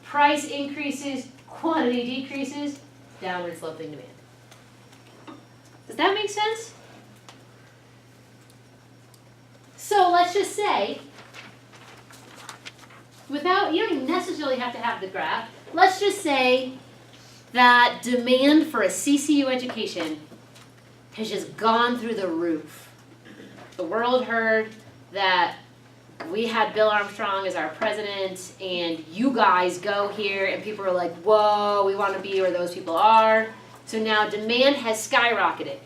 Price increases, quantity decreases, downward sloping demand. Does that make sense? So let's just say, you don't necessarily have to have the graph, let's just say that demand for a CCU education has just gone through the roof. The world heard that we had Bill Armstrong as our president, and you guys go here, and people are like, whoa, we want to be where those people are. So now demand has skyrocketed.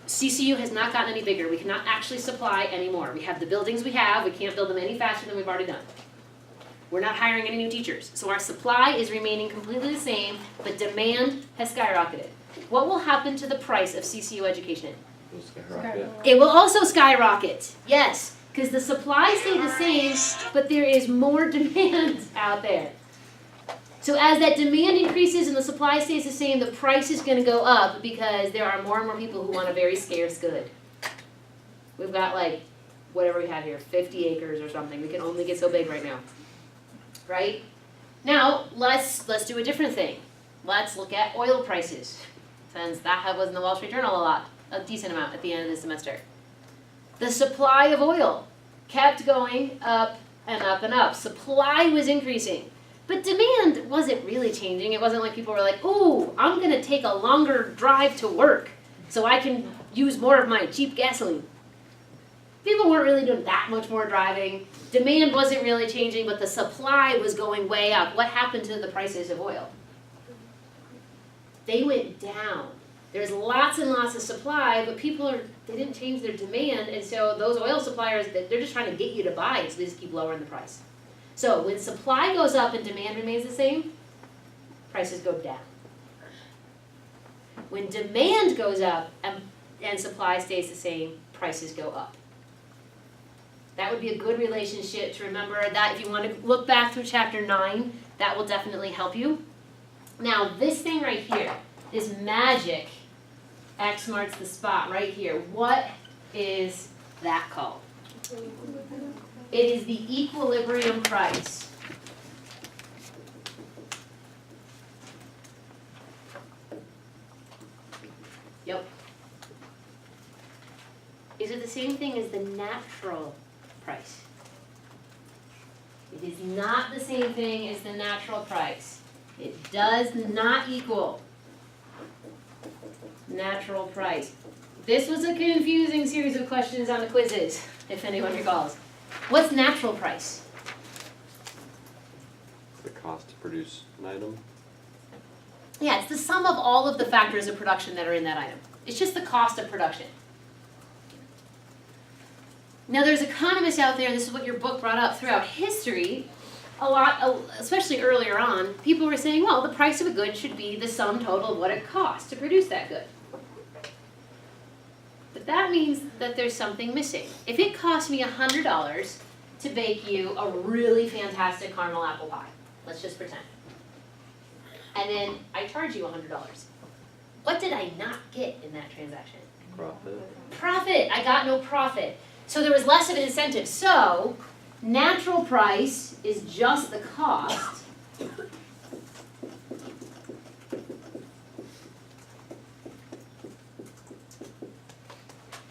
CCU has not gotten any bigger. We cannot actually supply anymore. We have the buildings we have. We can't build them any faster than we've already done. We're not hiring any new teachers. So our supply is remaining completely the same, but demand has skyrocketed. What will happen to the price of CCU education? Will skyrocket. It will also skyrocket. Yes, because the supply stays the same, but there is more demand out there. So as that demand increases and the supply stays the same, the price is going to go up because there are more and more people who want a very scarce good. We've got like, whatever we have here, 50 acres or something. We can only get so big right now. Right? Now, let's do a different thing. Let's look at oil prices, since that was in the Wall Street Journal a decent amount at the end of the semester. The supply of oil kept going up and up and up. Supply was increasing. But demand wasn't really changing. It wasn't like people were like, ooh, I'm going to take a longer drive to work so I can use more of my cheap gasoline. People weren't really doing that much more driving. Demand wasn't really changing, but the supply was going way up. What happened to the prices of oil? They went down. There's lots and lots of supply, but they didn't change their demand, and so those oil suppliers, they're just trying to get you to buy it, so they just keep lowering the price. So when supply goes up and demand remains the same, prices go down. When demand goes up and supply stays the same, prices go up. That would be a good relationship to remember. That if you want to look back through chapter 9, that will definitely help you. Now this thing right here, this magic X marks the spot right here. What is that called? It is the equilibrium price. Yep. Is it the same thing as the natural price? It is not the same thing as the natural price. It does not equal natural price? This was a confusing series of questions on the quizzes, if anyone recalls. What's natural price? The cost to produce an item. Yeah, it's the sum of all of the factors of production that are in that item. It's just the cost of production. Now there's economists out there, this is what your book brought up throughout history, a lot, especially earlier on, people were saying, well, the price of a good should be the sum total of what it costs to produce that good. But that means that there's something missing. If it cost me $100 to bake you a really fantastic caramel apple pie, let's just pretend, and then I charge you $100, what did I not get in that transaction? Profit. Profit. I got no profit. So there was less of an incentive. So natural price is just the cost.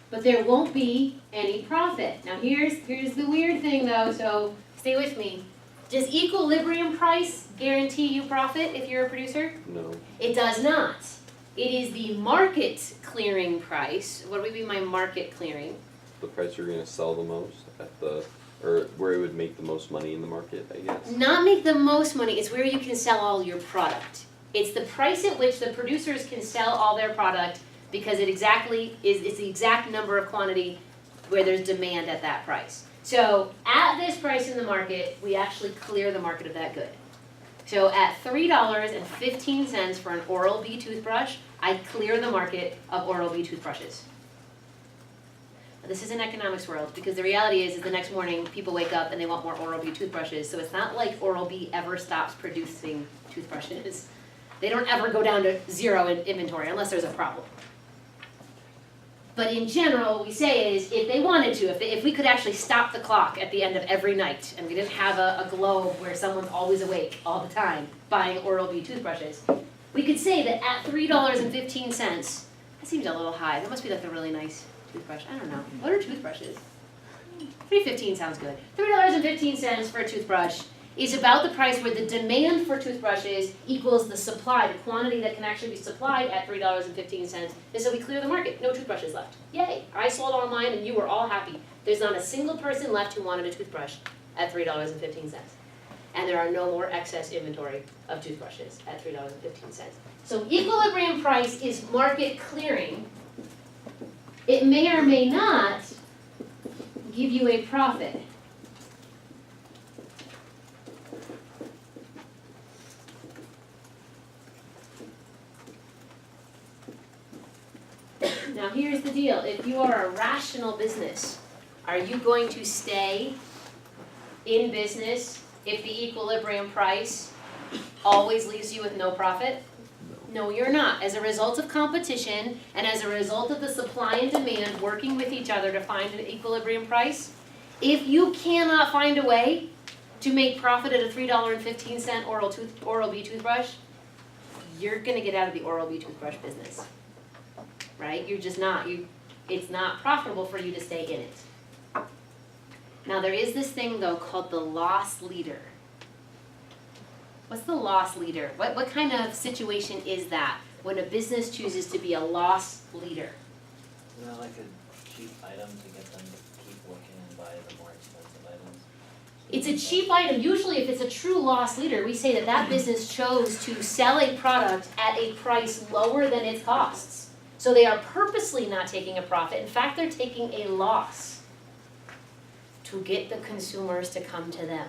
But there won't be any profit. Now here's the weird thing though, so stay with me. Does equilibrium price guarantee you profit if you're a producer? No. It does not. It is the market clearing price. What would be my market clearing? The price you're gonna sell the most at the, or where it would make the most money in the market, I guess. Not make the most money, it's where you can sell all your product. It's the price at which the producers can sell all their product because it's the exact number of quantity where there's demand at that price. So at this price in the market, we actually clear the market of that good. So at $3.15 for an Oral-B toothbrush, I clear the market of Oral-B toothbrushes. This is an economics world because the reality is the next morning people wake up and they want more Oral-B toothbrushes. So it's not like Oral-B ever stops producing toothbrushes. They don't ever go down to zero in inventory unless there's a problem. But in general, what we say is if they wanted to, if we could actually stop the clock at the end of every night and we didn't have a globe where someone's always awake all the time buying Oral-B toothbrushes, we could say that at $3.15, that seems a little high. That must be like a really nice toothbrush. I don't know. What are toothbrushes? $3.15 sounds good. $3.15 for a toothbrush is about the price where the demand for toothbrushes equals the supply, the quantity that can actually be supplied at $3.15. And so we clear the market. No toothbrushes left. Yay! I sold all mine and you were all happy. There's not a single person left who wanted a toothbrush at $3.15. And there are no more excess inventory of toothbrushes at $3.15. So equilibrium price is market clearing. It may or may not give you a profit. Now here's the deal. If you are a rational business, are you going to stay in business if the equilibrium price always leaves you with no profit? No, you're not. As a result of competition and as a result of the supply and demand working with each other to find an equilibrium price, if you cannot find a way to make profit at a $3.15 Oral-B toothbrush, you're going to get out of the Oral-B toothbrush business. Right? You're just not. It's not profitable for you to stay in it. Now there is this thing though called the loss leader. What's the loss leader? What kind of situation is that when a business chooses to be a loss leader? Isn't that like a cheap item to get them to keep looking and buy the more expensive items? It's a cheap item. Usually if it's a true loss leader, we say that that business chose to sell a product at a price lower than its costs. So they are purposely not taking a profit. In fact, they're taking a loss to get the consumers to come to them.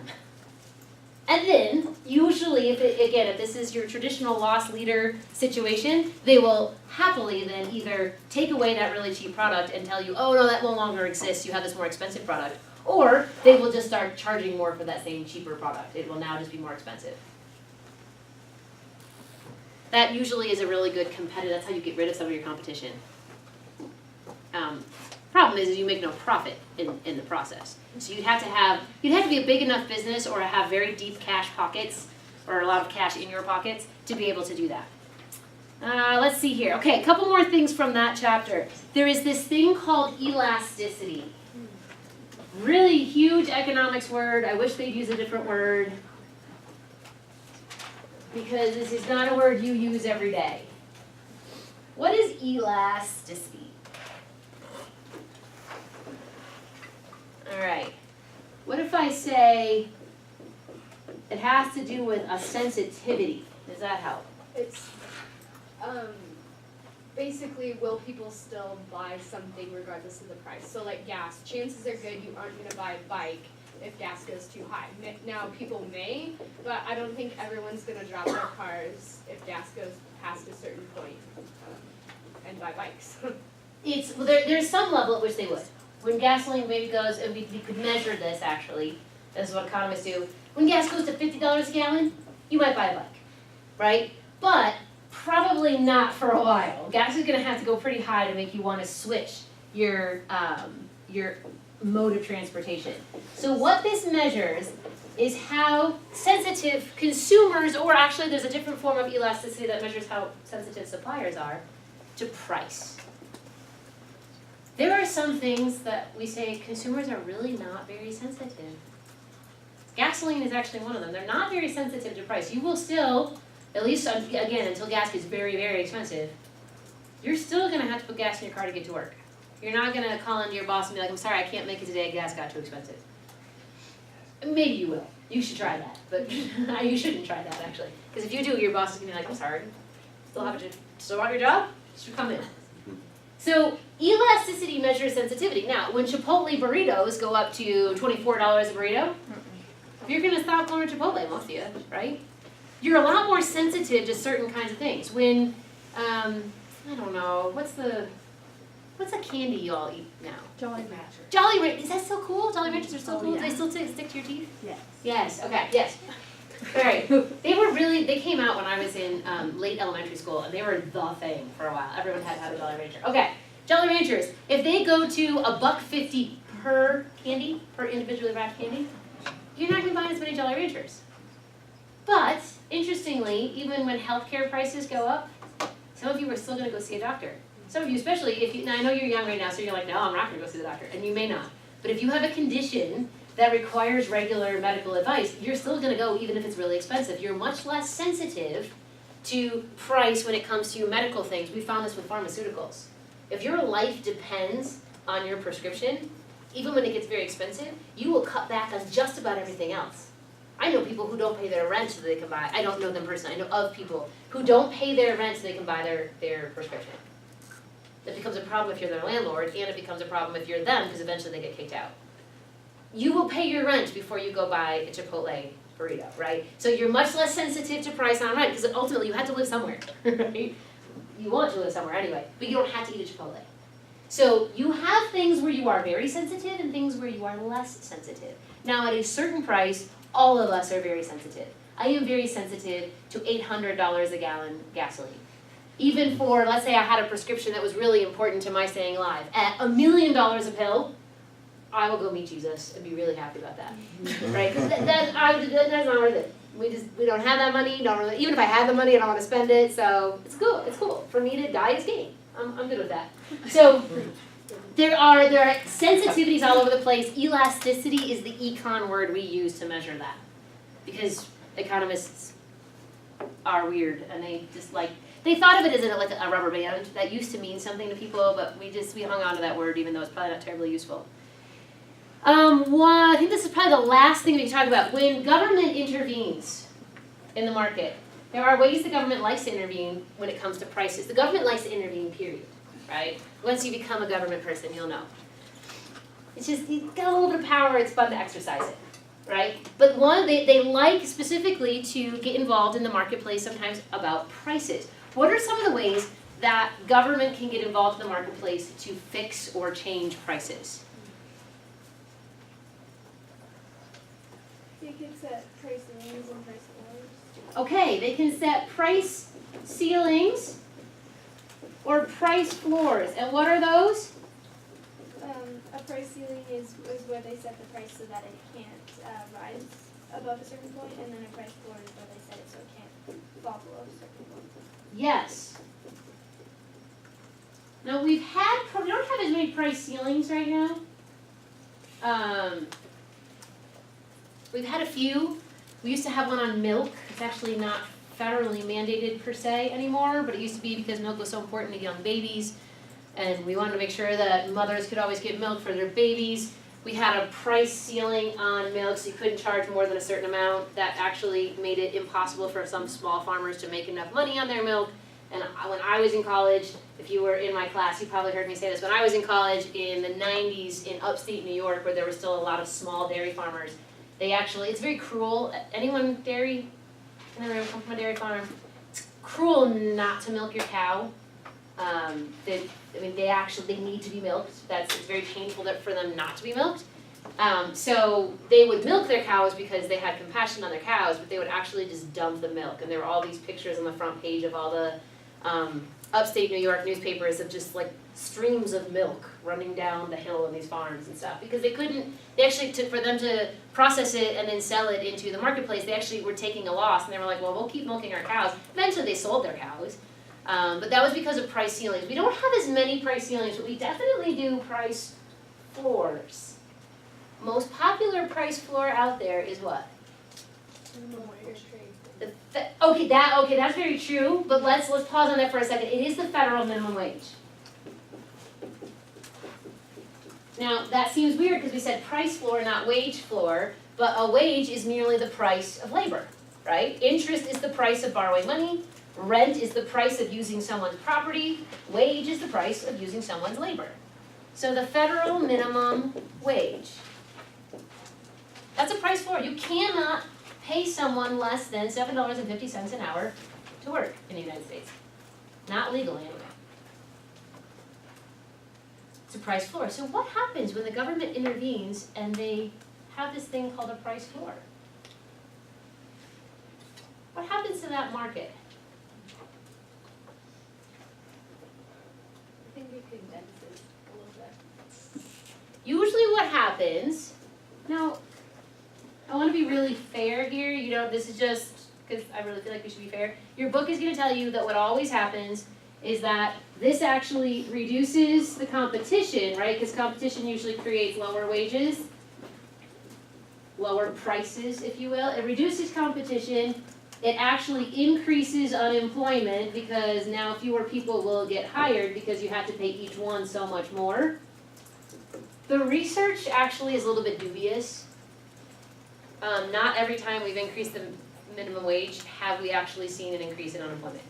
And then, usually, if this is your traditional loss leader situation, they will happily then either take away that really cheap product and tell you, oh no, that no longer exists, you have this more expensive product. Or they will just start charging more for that same cheaper product. It will now just be more expensive. That usually is a really good competitor. That's how you get rid of some of your competition. Problem is you make no profit in the process. So you'd have to be a big enough business or have very deep cash pockets or a lot of cash in your pockets to be able to do that. Let's see here. Okay, a couple more things from that chapter. There is this thing called elasticity. Really huge economics word. I wish they'd use a different word because this is not a word you use every day. What is elasticity? Alright, what if I say it has to do with a sensitivity? Does that help? It's, basically, will people still buy something regardless of the price? So like gas, chances are good you aren't gonna buy a bike if gas goes too high. Now, people may, but I don't think everyone's gonna drop their cars if gas goes past a certain point, and buy bikes. Well, there's some level at which they would. When gasoline maybe goes, and we could measure this actually, this is what economists do. When gas goes to $50 a gallon, you might buy a bike, right? But probably not for a while. Gas is gonna have to go pretty high to make you wanna switch your mode of transportation. So what this measures is how sensitive consumers, or actually there's a different form of elasticity that measures how sensitive suppliers are to price. There are some things that we say consumers are really not very sensitive. Gasoline is actually one of them. They're not very sensitive to price. You will still, at least again, until gas gets very, very expensive, you're still gonna have to put gas in your car to get to work. You're not gonna call into your boss and be like, I'm sorry, I can't make it today, gas got too expensive. Maybe you will. You should try that, but you shouldn't try that actually. Because if you do, your boss is gonna be like, I'm sorry, still want your job? Should come in. So elasticity measures sensitivity. Now, when Chipotle burritos go up to $24 a burrito, you're gonna stop going to Chipotle, most of you, right? You're a lot more sensitive to certain kinds of things. When, I don't know, what's a candy you all eat now? Jolly Rancher. Jolly Ranchers, is that still cool? Jolly Ranchers are still Oh, cool? yeah. Do they still stick to your teeth? Yes. Yes, okay, yes. Alright, they came out when I was in late elementary school, and they were the thing for a while. Everyone had to have a Jolly Rancher. Okay, Jolly Ranchers, if they go to $1.50 per candy, per individually wrapped candy, you're not gonna buy as many Jolly Ranchers. But, interestingly, even when healthcare prices go up, some of you are still gonna go see a doctor. Some of you, especially now I know you're young right now, so you're like, no, I'm not gonna go see the doctor, and you may not. But if you have a condition that requires regular medical advice, you're still gonna go even if it's really expensive. You're much less sensitive to price when it comes to medical things. We found this with pharmaceuticals. If your life depends on your prescription, even when it gets very expensive, you will cut back on just about everything else. I know people who don't pay their rent so they can buy, I don't know them personally, I know of people who don't pay their rent so they can buy their prescription. It becomes a problem if you're their landlord, and it becomes a problem if you're them, because eventually they get kicked out. You will pay your rent before you go buy a Chipotle burrito, right? So you're much less sensitive to price on rent, because ultimately you have to live somewhere, right? You want to live somewhere anyway, but you don't have to eat a Chipotle. So you have things where you are very sensitive and things where you are less sensitive. Now at a certain price, all of us are very sensitive. I am very sensitive to $800 a gallon gasoline. Even for, let's say I had a prescription that was really important to my staying alive, at $1 million a pill, I will go meet Jesus and be really happy about that, right? Because that's not worth it. We don't have that money. Even if I had the money, I don't want to spend it. So it's cool. It's cool. For me to die is gain. I'm good with that. So there are sensitivities all over the place. Elasticity is the econ word we use to measure that, because economists are weird and they thought of it as like a rubber band that used to mean something to people, but we hung on to that word even though it's probably not terribly useful. I think this is probably the last thing we can talk about. When government intervenes in the market, there are ways the government likes to intervene when it comes to prices. The government likes to intervene, period, right? Once you become a government person, you'll know. It's just, you've got a little bit of power, it's fun to exercise it, right? But they like specifically to get involved in the marketplace sometimes about prices. What are some of the ways that government can get involved in the marketplace to fix or change prices? You can set price ceilings and price floors. Okay, they can set price ceilings or price floors. And what are those? A price ceiling is where they set the price so that it can't rise above a certain point, and then a price floor is where they set it so it can't fall below a certain point. Yes. Now we don't have as many price ceilings right now. We've had a few. We used to have one on milk. It's actually not federally mandated per se anymore, but it used to be because milk was so important to young babies. And we wanted to make sure that mothers could always get milk for their babies. We had a price ceiling on milk, so you couldn't charge more than a certain amount. That actually made it impossible for some small farmers to make enough money on their milk. And when I was in college, if you were in my class, you probably heard me say this, when I was in college in the 90s in upstate New York, where there were still a lot of small dairy farmers, they actually, it's very cruel. Anyone dairy in the room come from a dairy farm? It's cruel not to milk your cow. They need to be milked. It's very painful for them not to be milked. So they would milk their cows because they had compassion on their cows, but they would actually just dump the milk. And there were all these pictures on the front page of all the upstate New York newspapers of just like streams of milk running down the hill on these farms and stuff. Because for them to process it and then sell it into the marketplace, they actually were taking a loss. And they were like, well, we'll keep milking our cows. Eventually they sold their cows. But that was because of price ceilings. We don't have as many price ceilings, but we definitely do price floors. Most popular price floor out there is what? Okay, that's very true, but let's pause on that for a second. It is the federal minimum wage. Now, that seems weird because we said price floor, not wage floor, but a wage is merely the price of labor, right? Interest is the price of borrowing money. Rent is the price of using someone's property. Wage is the price of using someone's labor. So the federal minimum wage. That's a price floor. You cannot pay someone less than $7.50 an hour to work in the United States. Not legally anyway. It's a price floor. So what happens when the government intervenes and they have this thing called a price floor? What happens to that market? I think it condenses a little bit. Usually what happens, now, I want to be really fair here, this is just, because I really feel like we should be fair. Your book is going to tell you that what always happens is that this actually reduces the competition, right? Because competition usually creates lower wages, lower prices, if you will. It reduces competition. It actually increases unemployment because now fewer people will get hired because you have to pay each one so much more. The research actually is a little bit dubious. Not every time we've increased the minimum wage have we actually seen an increase in unemployment.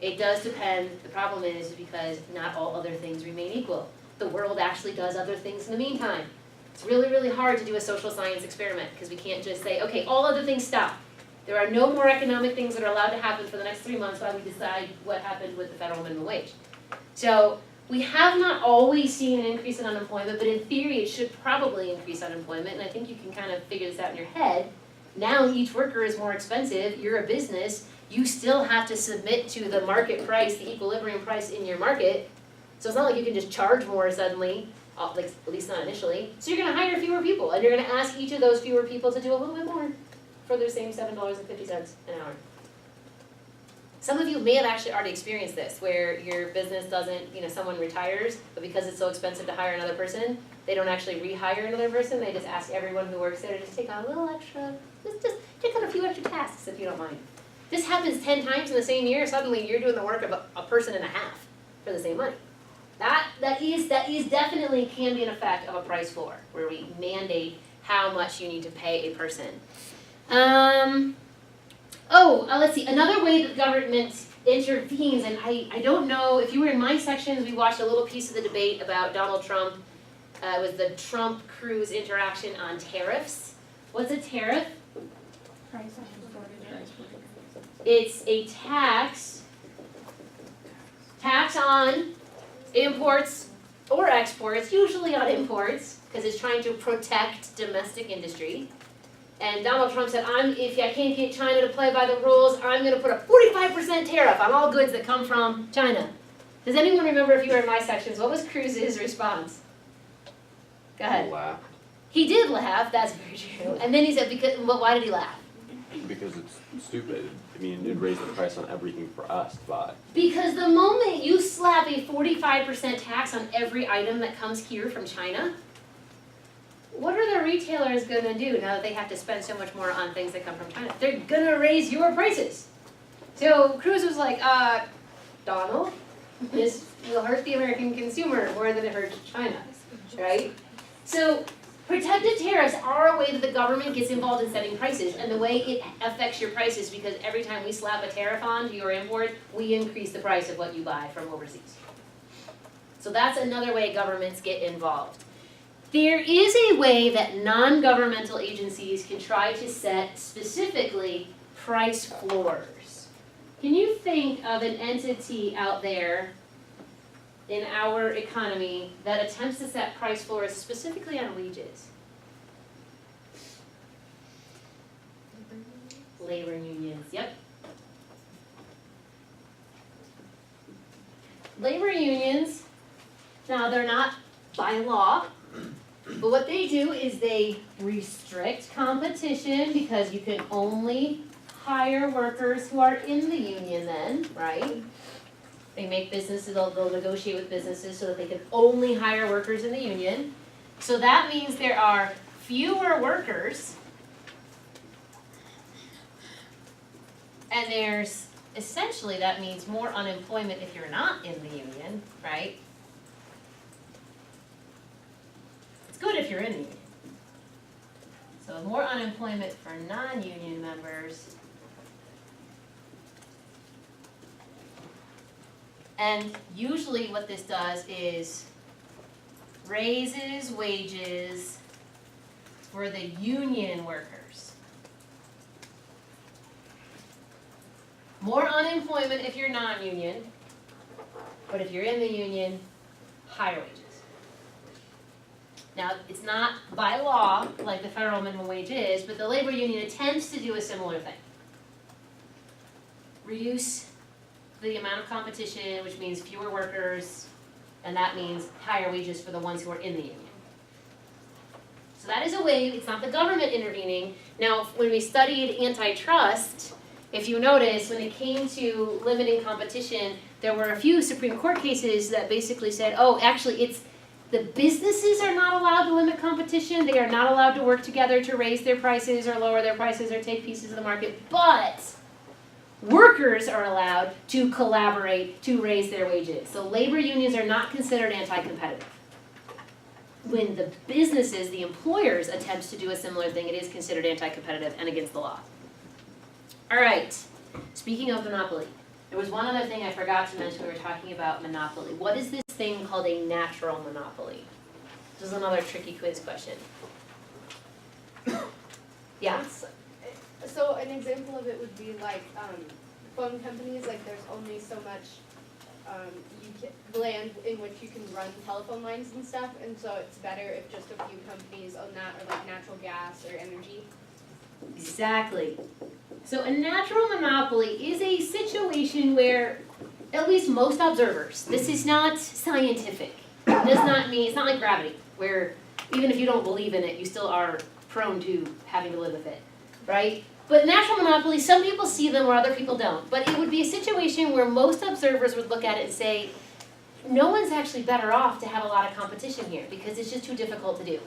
It does depend. The problem is because not all other things remain equal. The world actually does other things in the meantime. It's really, really hard to do a social science experiment because we can't just say, okay, all other things stop. There are no more economic things that are allowed to happen for the next 3 months while we decide what happened with the federal minimum wage. So we have not always seen an increase in unemployment, but in theory it should probably increase unemployment, and I think you can kind of figure this out in your head. Now each worker is more expensive, you're a business, you still have to submit to the market price, the equilibrium price in your market, so it's not like you can just charge more suddenly, like at least not initially. So you're going to hire fewer people, and you're going to ask each of those fewer people to do a little bit more for the same $7.50 an hour. Some of you may have actually already experienced this, where your business doesn't, someone retires, but because it's so expensive to hire another person, they don't actually rehire another person, they just ask everyone who works there to just take on a little extra, just take on a few extra tasks if you don't mind. This happens 10 times in the same year, suddenly you're doing the work of a person and a half for the same money. That is definitely can be an effect of a price floor, where we mandate how much you need to pay a person. Let's see, another way that government intervenes, and I don't know, if you were in my sections, we watched a little piece of the debate about Donald Trump. It was the Trump-Cruz interaction on tariffs. What's a tariff? Price on imported goods. It's a tax on imports or exports, usually on imports, because it's trying to protect domestic industry. And Donald Trump said, if I can't get China to play by the rules, I'm going to put a 45% tariff on all goods that come from China. Does anyone remember, if you were in my sections, what was Cruz's response? Go ahead. Laugh. He did laugh, that's very true. And then he said, why did he laugh? Because it's stupid. I mean, it'd raise the price on everything for us to buy. Because the moment you slap a 45% tax on every item that comes here from China, what are the retailers going to do now that they have to spend so much more on things that come from China? They're going to raise your prices. So Cruz was like, Donald, this will hurt the American consumer more than it hurts China, right? So protective tariffs are a way that the government gets involved in setting prices, and the way it affects your prices, because every time we slap a tariff on to your import, we increase the price of what you buy from overseas. So that's another way governments get involved. There is a way that non-governmental agencies can try to set specifically price floors. Can you think of an entity out there in our economy that attempts to set price floors specifically on wages? Labor unions, yep. Labor unions, now they're not by law, but what they do is they restrict competition because you can only hire workers who are in the union then, right? They make businesses, they'll negotiate with businesses so that they can only hire workers in the union. So that means there are fewer workers, and there's essentially, that means more unemployment if you're not in the union, right? It's good if you're in the union. So more unemployment for non-union members. And usually what this does is raises wages for the union workers. More unemployment if you're non-union, but if you're in the union, higher wages. Now, it's not by law like the federal minimum wage is, but the labor union attempts to do a similar thing. Reduce the amount of competition, which means fewer workers, and that means higher wages for the ones who are in the union. So that is a way, it's not the government intervening. Now, when we studied antitrust, if you notice, when it came to limiting competition, there were a few Supreme Court cases that basically said, oh, actually, it's the businesses are not allowed to limit competition. They are not allowed to work together to raise their prices or lower their prices or take pieces of the market, but workers are allowed to collaborate to raise their wages. So labor unions are not considered anti-competitive. When the businesses, the employers, attempts to do a similar thing, it is considered anti-competitive and against the law. All right, speaking of monopoly, there was one other thing I forgot to mention when we were talking about monopoly. What is this thing called a natural monopoly? This is another tricky quiz question. Yeah? So an example of it would be like phone companies, like there's only so much land in which you can run telephone lines and stuff, and so it's better if just a few companies own that, or like natural gas or energy. Exactly. So a natural monopoly is a situation where, at least most observers, this is not scientific. It does not mean, it's not like gravity, where even if you don't believe in it, you still are prone to having to live with it, right? But natural monopolies, some people see them where other people don't. But it would be a situation where most observers would look at it and say, no one's actually better off to have a lot of competition here because it's just too difficult to do,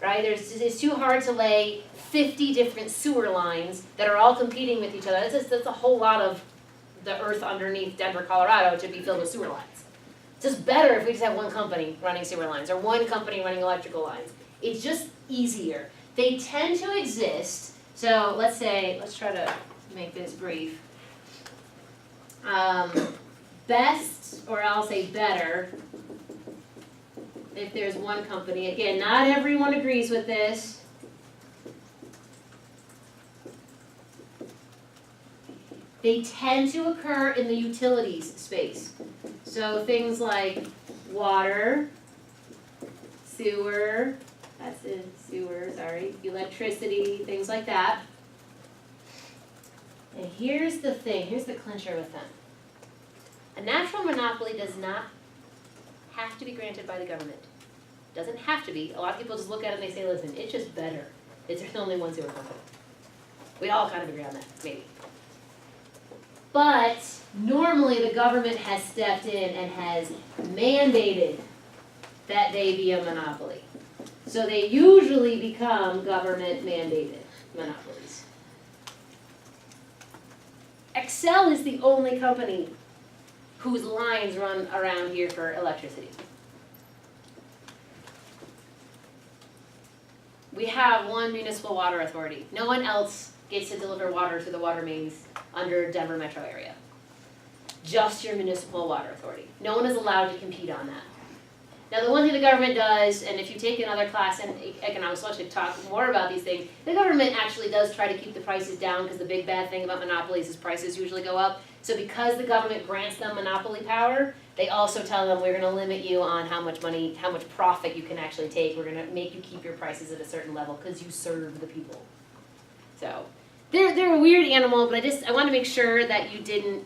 right? It's too hard to lay 50 different sewer lines that are all competing with each other. That's a whole lot of the earth underneath Denver, Colorado to be filled with sewer lines. It's just better if we just have one company running sewer lines or one company running electrical lines. It's just easier. They tend to exist. So let's try to make this brief. Best, or I'll say better, if there's one company. Again, not everyone agrees with this. They tend to occur in the utilities space. So things like water, sewer, that's in sewer, sorry, electricity, things like that. And here's the thing, here's the clincher with them. A natural monopoly does not have to be granted by the government. Doesn't have to be. A lot of people just look at it and they say, listen, it's just better. It's the only ones who are comfortable. We all kind of agree on that, maybe. But normally the government has stepped in and has mandated that they be a monopoly. So they usually become government mandated monopolies. Excel is the only company whose lines run around here for electricity. We have one municipal water authority. No one else gets to deliver water to the water mains under Denver metro area. Just your municipal water authority. No one is allowed to compete on that. Now, the one thing the government does, and if you take another class in economics, we'll actually talk more about these things, the government actually does try to keep the prices down, because the big bad thing about monopolies is prices usually go up. So because the government grants them monopoly power, they also tell them, we're gonna limit you on how much money, how much profit you can actually take. We're gonna make you keep your prices at a certain level, because you serve the people. So, they're a weird animal, but I wanted to make sure that you didn't,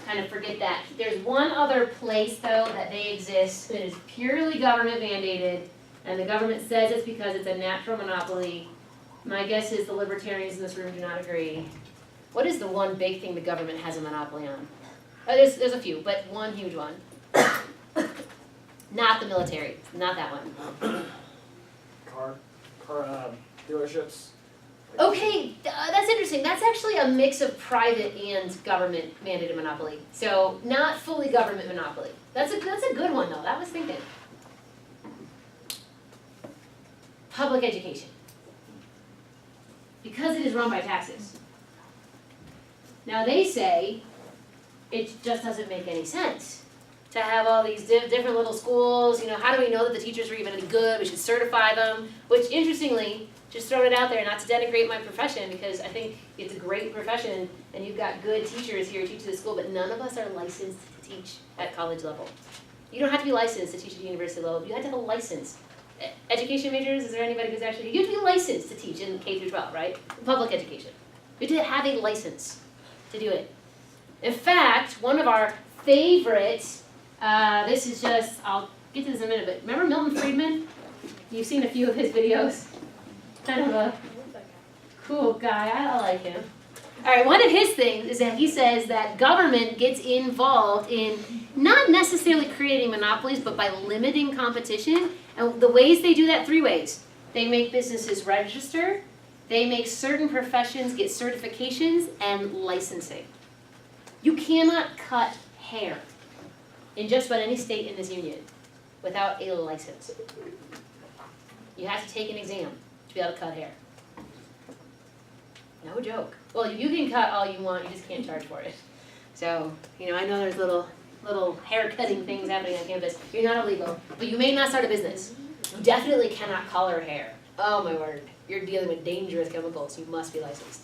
kind of forget that. There's one other place, though, that they exist that is purely government mandated, and the government says it's because it's a natural monopoly. My guess is the libertarians in this room do not agree. What is the one big thing the government has a monopoly on? There's a few, but one huge one. Not the military, not that one. Car dealerships. Okay, that's interesting. That's actually a mix of private and government mandated monopoly. So not fully government monopoly. That's a good one though. That was thinking. Public education. Because it is run by taxes. Now they say it just doesn't make any sense to have all these different little schools. You know, how do we know that the teachers are even any good? We should certify them. Which, interestingly, just throwing it out there, not to denigrate my profession, because I think it's a great profession, and you've got good teachers here who teach at the school, but none of us are licensed to teach at college level. You don't have to be licensed to teach at the university level. You have to have a license. Education majors, is there anybody who's actually, you have to be licensed to teach in K through 12, right? Public education. You have to have a license to do it. In fact, one of our favorites, this is just, I'll get to this in a minute, but remember Milton Friedman? You've seen a few of his videos. Kind of a cool guy, I like him. All right, one of his things is that he says that government gets involved in not necessarily creating monopolies, but by limiting competition. And the ways they do that, 3 ways. They make businesses register, they make certain professions get certifications, and licensing. You cannot cut hair in just about any state in this union without a license. You have to take an exam to be able to cut hair. No joke. Well, you can cut all you want, you just can't charge for it. So, you know, I know there's little hair cutting things happening on campus. You're not illegal, but you may not start a business. You definitely cannot color hair. Oh my word. You're dealing with dangerous chemicals. You must be licensed.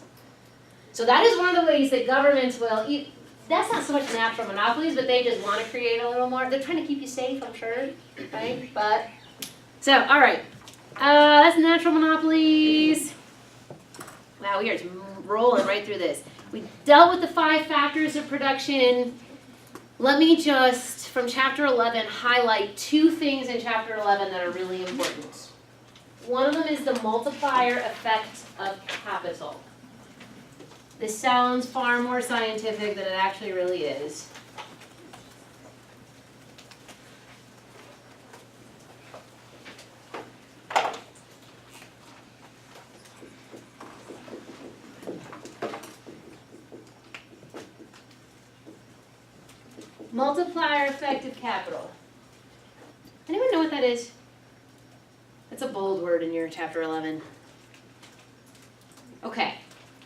So that is one of the ways that governments will eat. That's not so much natural monopolies, but they just want to create a little more. They're trying to keep you safe, I'm sure, right? But, so, all right. That's natural monopolies. Wow, we are just rolling right through this. We dealt with the 5 factors of production. Let me just, from chapter 11, highlight 2 things in chapter 11 that are really important. One of them is the multiplier effect of capital. This sounds far more scientific than it actually really is. Multiplier effect of capital. Anyone know what that is? That's a bold word in your chapter 11. Okay,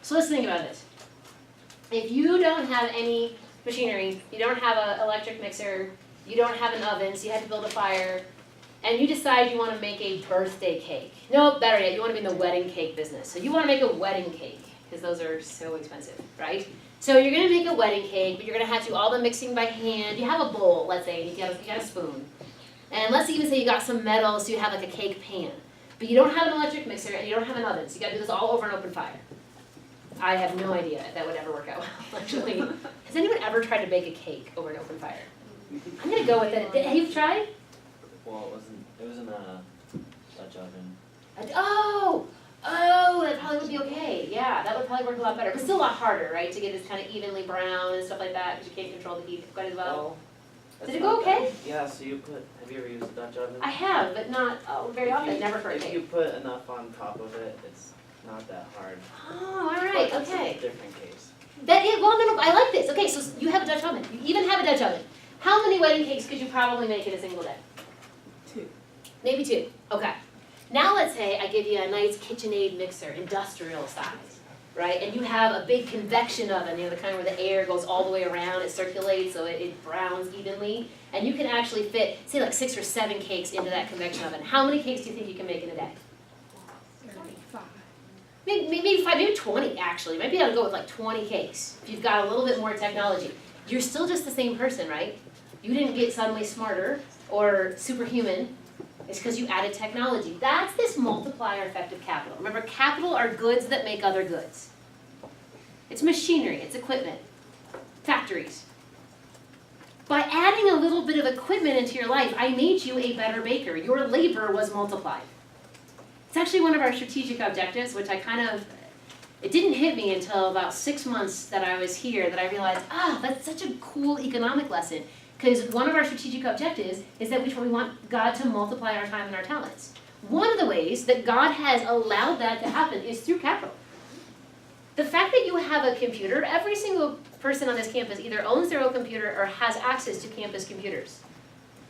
so let's think about this. If you don't have any machinery, you don't have an electric mixer, you don't have an oven, so you had to build a fire, and you decide you want to make a birthday cake. No, better yet, you want to be in the wedding cake business. So you want to make a wedding cake, because those are so expensive, right? So you're going to make a wedding cake, but you're going to have to do all the mixing by hand. You have a bowl, let's say, and you got a spoon. And let's even say you got some metal, so you have like a cake pan. But you don't have an electric mixer, and you don't have an oven, so you got to do this all over an open fire. I have no idea if that would ever work out well, actually. Has anyone ever tried to bake a cake over an open fire? I'm going to go with it. Have you tried? Well, it was in a Dutch oven. Oh, that probably would be okay. Yeah, that would probably work a lot better. But still a lot harder, right, to get this kind of evenly brown and stuff like that, because you can't control the heat quite as well. Did it go okay? Yeah, so have you ever used a Dutch oven? I have, but not very often, never for a If cake. you put enough on top of it, it's not that hard. Oh, all right, But it's okay. a different case. no, I like this. Okay, so you have a Dutch oven. You even have a Dutch oven. How many wedding cakes could you probably make in a single day? 2. Maybe 2. Okay. Now let's say I give you a nice KitchenAid mixer, industrial size, right? And you have a big convection oven, the kind where the air goes all the way around, it circulates so it browns evenly. And you can actually fit, say like 6 or 7 cakes into that convection oven. How many cakes do you think you can make in a day? 35. Maybe 5, maybe 20 actually. You might be able to go with like 20 cakes if you've got a little bit more technology. You're still just the same person, right? You didn't get suddenly smarter or superhuman. It's because you added technology. That's this multiplier effect of capital. Remember, capital are goods that make other goods. It's machinery, it's equipment, factories. By adding a little bit of equipment into your life, I made you a better baker. Your labor was multiplied. It's actually one of our strategic objectives, which it didn't hit me until about 6 months that I was here that I realized, that's such a cool economic lesson. Because one of our strategic objectives is that we want God to multiply our time and our talents. One of the ways that God has allowed that to happen is through capital. The fact that you have a computer, every single person on this campus either owns their own computer or has access to campus computers.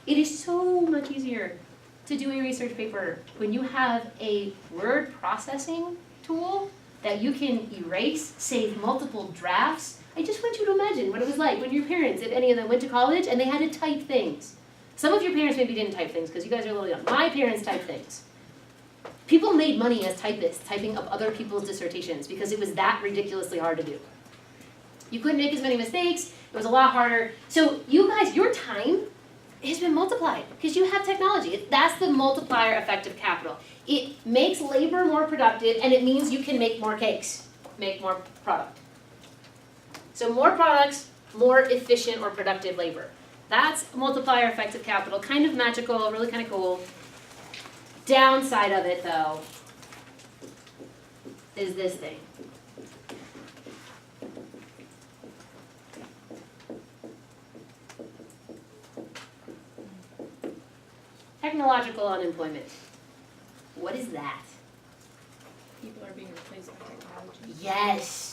It is so much easier to do a research paper when you have a word processing tool that you can erase, save multiple drafts. I just want you to imagine what it was like when your parents, if any of them, went to college and they had to type things. Some of your parents maybe didn't type things because you guys are a little young. My parents typed things. People made money as typists, typing up other people's dissertations because it was that ridiculously hard to do. You couldn't make as many mistakes. It was a lot harder. So you guys, your time has been multiplied because you have technology. That's the multiplier effect of capital. It makes labor more productive and it means you can make more cakes, make more product. So more products, more efficient or productive labor. That's a multiplier effect of capital. Kind of magical, really kind of cool. Downside of it, though, is this thing. Technological unemployment. What is that? People are being replaced by technology. Yes.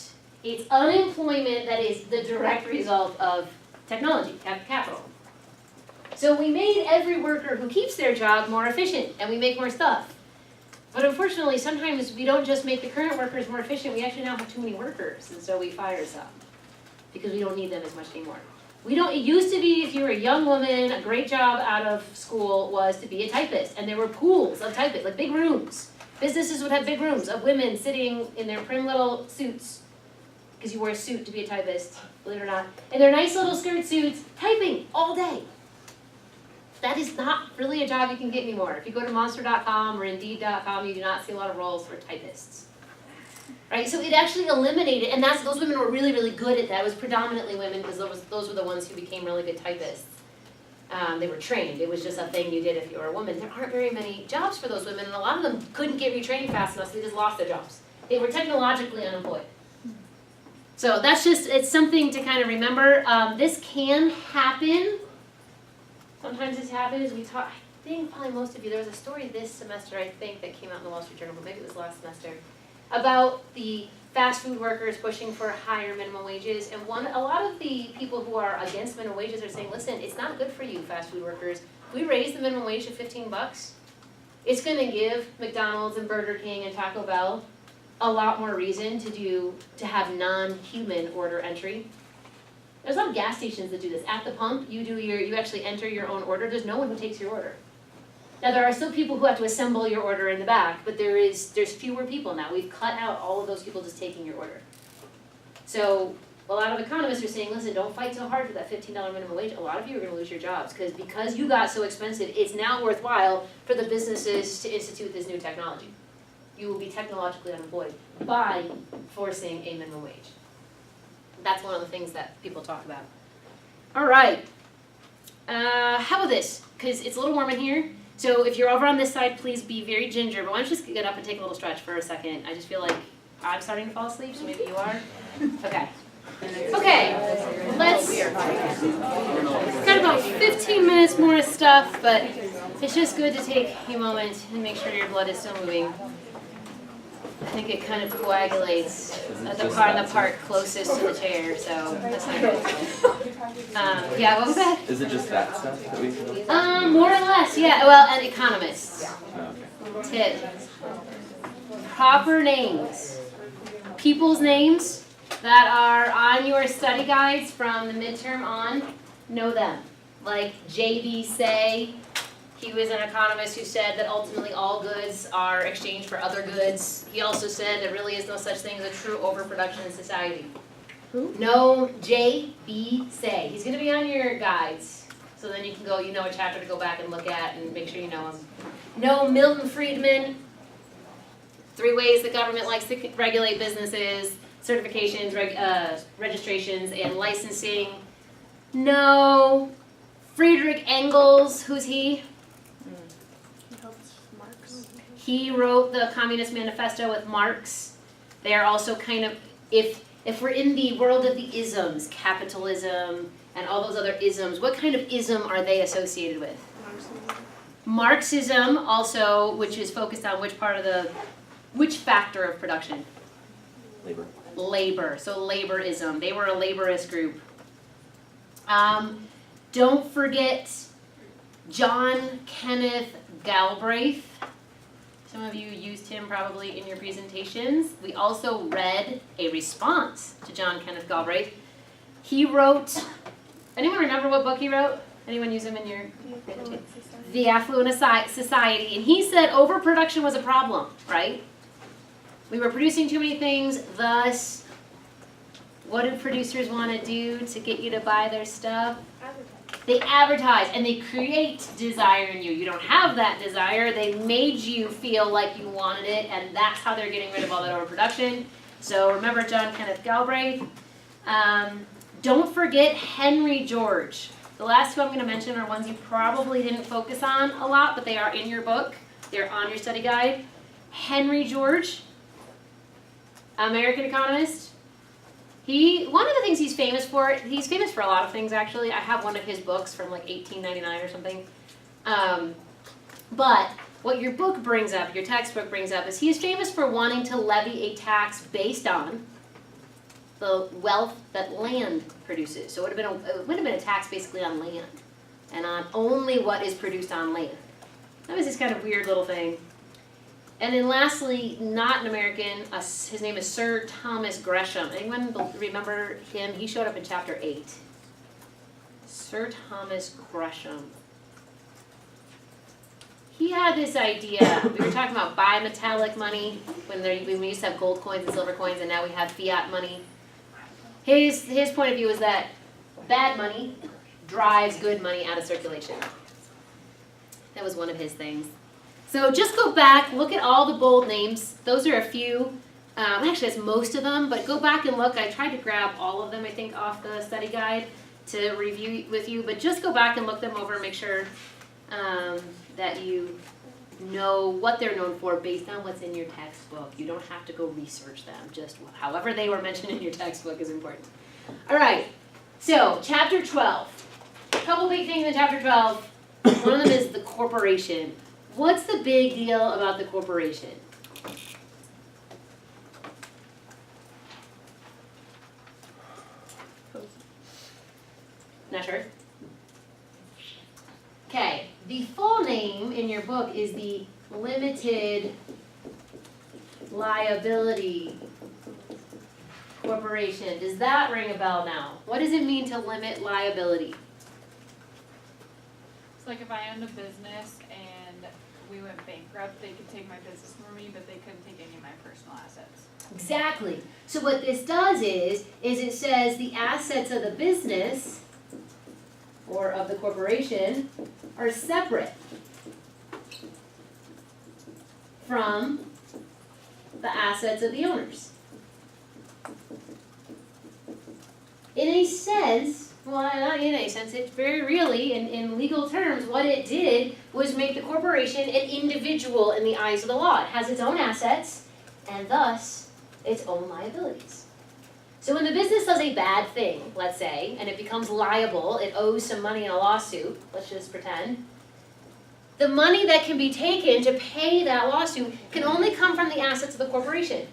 It's unemployment that is the direct result of technology, capital. So we made every worker who keeps their job more efficient, and we make more stuff. But unfortunately, sometimes we don't just make the current workers more efficient, we actually now have too many workers, and so we fire some, because we don't need them as much anymore. It used to be, if you were a young woman, a great job out of school was to be a typist, and there were pools of typists, like big rooms. Businesses would have big rooms of women sitting in their prim little suits, because you wear a suit to be a typist, believe it or not, in their nice little skirt suits, typing all day. That is not really a job you can get anymore. If you go to monster.com or indeed.com, you do not see a lot of roles for typists. Right? So it actually eliminated, and those women were really, really good at that. It was predominantly women because those were the ones who became really good typists. They were trained. It was just a thing you did if you were a woman. There aren't very many jobs for those women, and a lot of them couldn't get retrained fast enough, so they just lost their jobs. They were technologically unemployed. So it's something to kind of remember. This can happen. Sometimes this happens. I think probably most of you, there was a story this semester, I think, that came out in the Wall Street Journal, but maybe it was last semester, about the fast food workers pushing for higher minimum wages. And a lot of the people who are against minimum wages are saying, listen, it's not good for you, fast food workers. If we raise the minimum wage to $15, it's going to give McDonald's and Burger King and Taco Bell a lot more reason to have non-human order entry. There's a lot of gas stations that do this. At the pump, you actually enter your own order. There's no one who takes your order. Now there are still people who have to assemble your order in the back, but there's fewer people now. We've cut out all of those people just taking your order. So a lot of economists are saying, listen, don't fight so hard for that $15 minimum wage. A lot of you are going to lose your jobs because you got so expensive, it's now worthwhile for the businesses to institute this new technology. You will be technologically unemployed by forcing a minimum wage. That's one of the things that people talk about. All right. How about this? Because it's a little warm in here. So if you're over on this side, please be very ginger. But why don't you just get up and take a little stretch for a second? I just feel like I'm starting to fall asleep, so maybe you are. Okay. Okay. Let's. Got about 15 minutes more of stuff, but it's just good to take a moment and make sure your blood is still moving. I think it kind of coagulates Isn't at the just part in that the part closest to the chair, so that's not good. Yeah, what was that? Is it just that stuff that we feel? More or less, yeah, well, and economists. Oh, okay. Tip. Proper names. People's names that are on your study guides from the midterm on, know them. Like J.B. Say, he was an economist who said that ultimately all goods are exchanged for other goods. He also said there really is no such thing as a true overproduction in society. Who? No, J.B. Say. He's gonna be on your guides. So then you can go, you know a chapter to go back and look at and make sure you know him. No, Milton Friedman. 3 ways the government likes to regulate businesses: certifications, registrations, and licensing. No, Friedrich Engels. Who's he? He wrote the Communist Manifesto with Marx. They are also kind of, if we're in the world of the isms, capitalism and all those other isms, what kind of ism are they associated with? Marxism also, which is focused on which factor of production? Labor. Labor. So laborism. They were a laborist group. Don't forget John Kenneth Galbraith. Some of you used him probably in your presentations. We also read a response to John Kenneth Galbraith. He wrote, anyone remember what book he wrote? Anyone use him in your presentation? The Affluent Society. And he said overproduction was a problem, right? We were producing too many things, thus, what do producers want to do to get you to buy their stuff? They advertise and they create desire in you. You don't have that desire. They made you feel like you wanted it, and that's how they're getting rid of all that overproduction. So remember John Kenneth Galbraith. Don't forget Henry George. The last 2 I'm going to mention are ones you probably didn't focus on a lot, but they are in your book. They're on your study guide. Henry George, American economist. One of the things he's famous for a lot of things actually. I have one of his books from like 1899 or something. But what your book brings up, your textbook brings up, is he is famous for wanting to levy a tax based on the wealth that land produces. So it would have been a tax basically on land and on only what is produced on land. That was this kind of weird little thing. And then lastly, not an American, his name is Sir Thomas Gresham. Anyone remember him? He showed up in chapter 8. Sir Thomas Gresham. He had this idea. We were talking about bimetallic money when we used to have gold coins and silver coins, and now we have fiat money. His point of view is that bad money drives good money out of circulation. That was one of his things. So just go back, look at all the bold names. Those are a few. Actually, that's most of them, but go back and look. I tried to grab all of them, I think, off the study guide to review with you, but just go back and look them over and make sure that you know what they're known for based on what's in your textbook. You don't have to go research them. Just however they were mentioned in your textbook is important. All right, so chapter 12. A couple big things in chapter 12. One of them is the corporation. What's the big deal about the corporation? Not sure? Okay, the full name in your book is the Limited Liability Corporation. Does that ring a bell now? What does it mean to limit liability? It's like if I owned a business and we went bankrupt, they could take my business from me, but they couldn't take any of my personal assets. Exactly. So what this does is it says the assets of the business or of the corporation are separate from the assets of the owners. In a sense, well, not in a sense, it's very really, in legal terms, what it did was make the corporation an individual in the eyes of the law. It has its own assets, and thus, its own liabilities. So when the business does a bad thing, let's say, and it becomes liable, it owes some money in a lawsuit, let's just pretend, the money that can be taken to pay that lawsuit can only come from the assets of the corporation.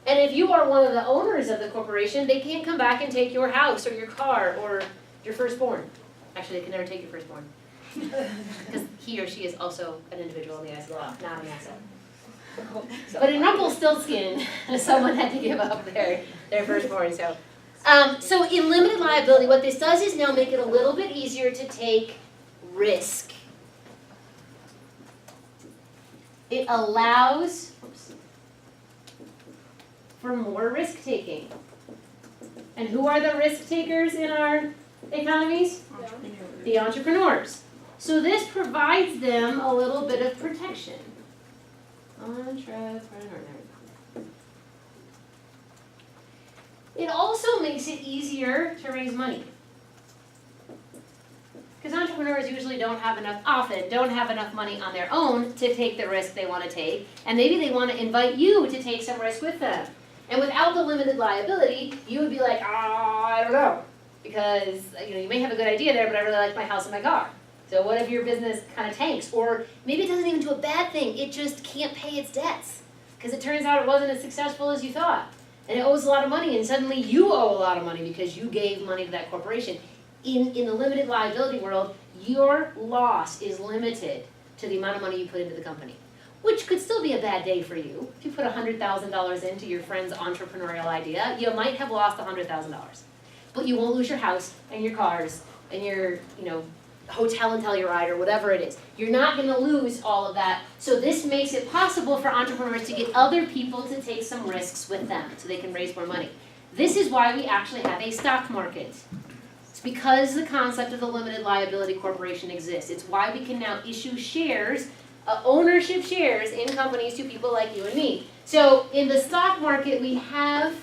And if you are one of the owners of the corporation, they can't come back and take your house or your car or your firstborn. Actually, they can never take your firstborn. Because he or she is also an individual in the eyes of the law, not an asset. But in Rumpelstiltskin, someone had to give up their firstborn, so. So in limited liability, what this does is now make it a little bit easier to take risk. It allows for more risk taking. And who are the risk takers in our economies? The entrepreneurs. So this provides them a little bit of protection. It also makes it easier to raise money. Because entrepreneurs usually often don't have enough money on their own to take the risk they want to take, and maybe they want to invite you to take some risk with them. And without the limited liability, you would be like, I don't know, because you may have a good idea there, but I really like my house and my car. So what if your business kind of tanks? Or maybe it doesn't even do a bad thing, it just can't pay its debts. Because it turns out it wasn't as successful as you thought. And it owes a lot of money, and suddenly you owe a lot of money because you gave money to that corporation. In the limited liability world, your loss is limited to the amount of money you put into the company. Which could still be a bad day for you. If you put $100,000 into your friend's entrepreneurial idea, you might have lost $100,000. But you won't lose your house and your cars and your, hotel and Telluride or whatever it is. You're not going to lose all of that. So this makes it possible for entrepreneurs to get other people to take some risks with them so they can raise more money. This is why we actually have a stock market. It's because the concept of the limited liability corporation exists. It's why we can now issue shares, ownership shares in companies to people like you and me. So in the stock market, we have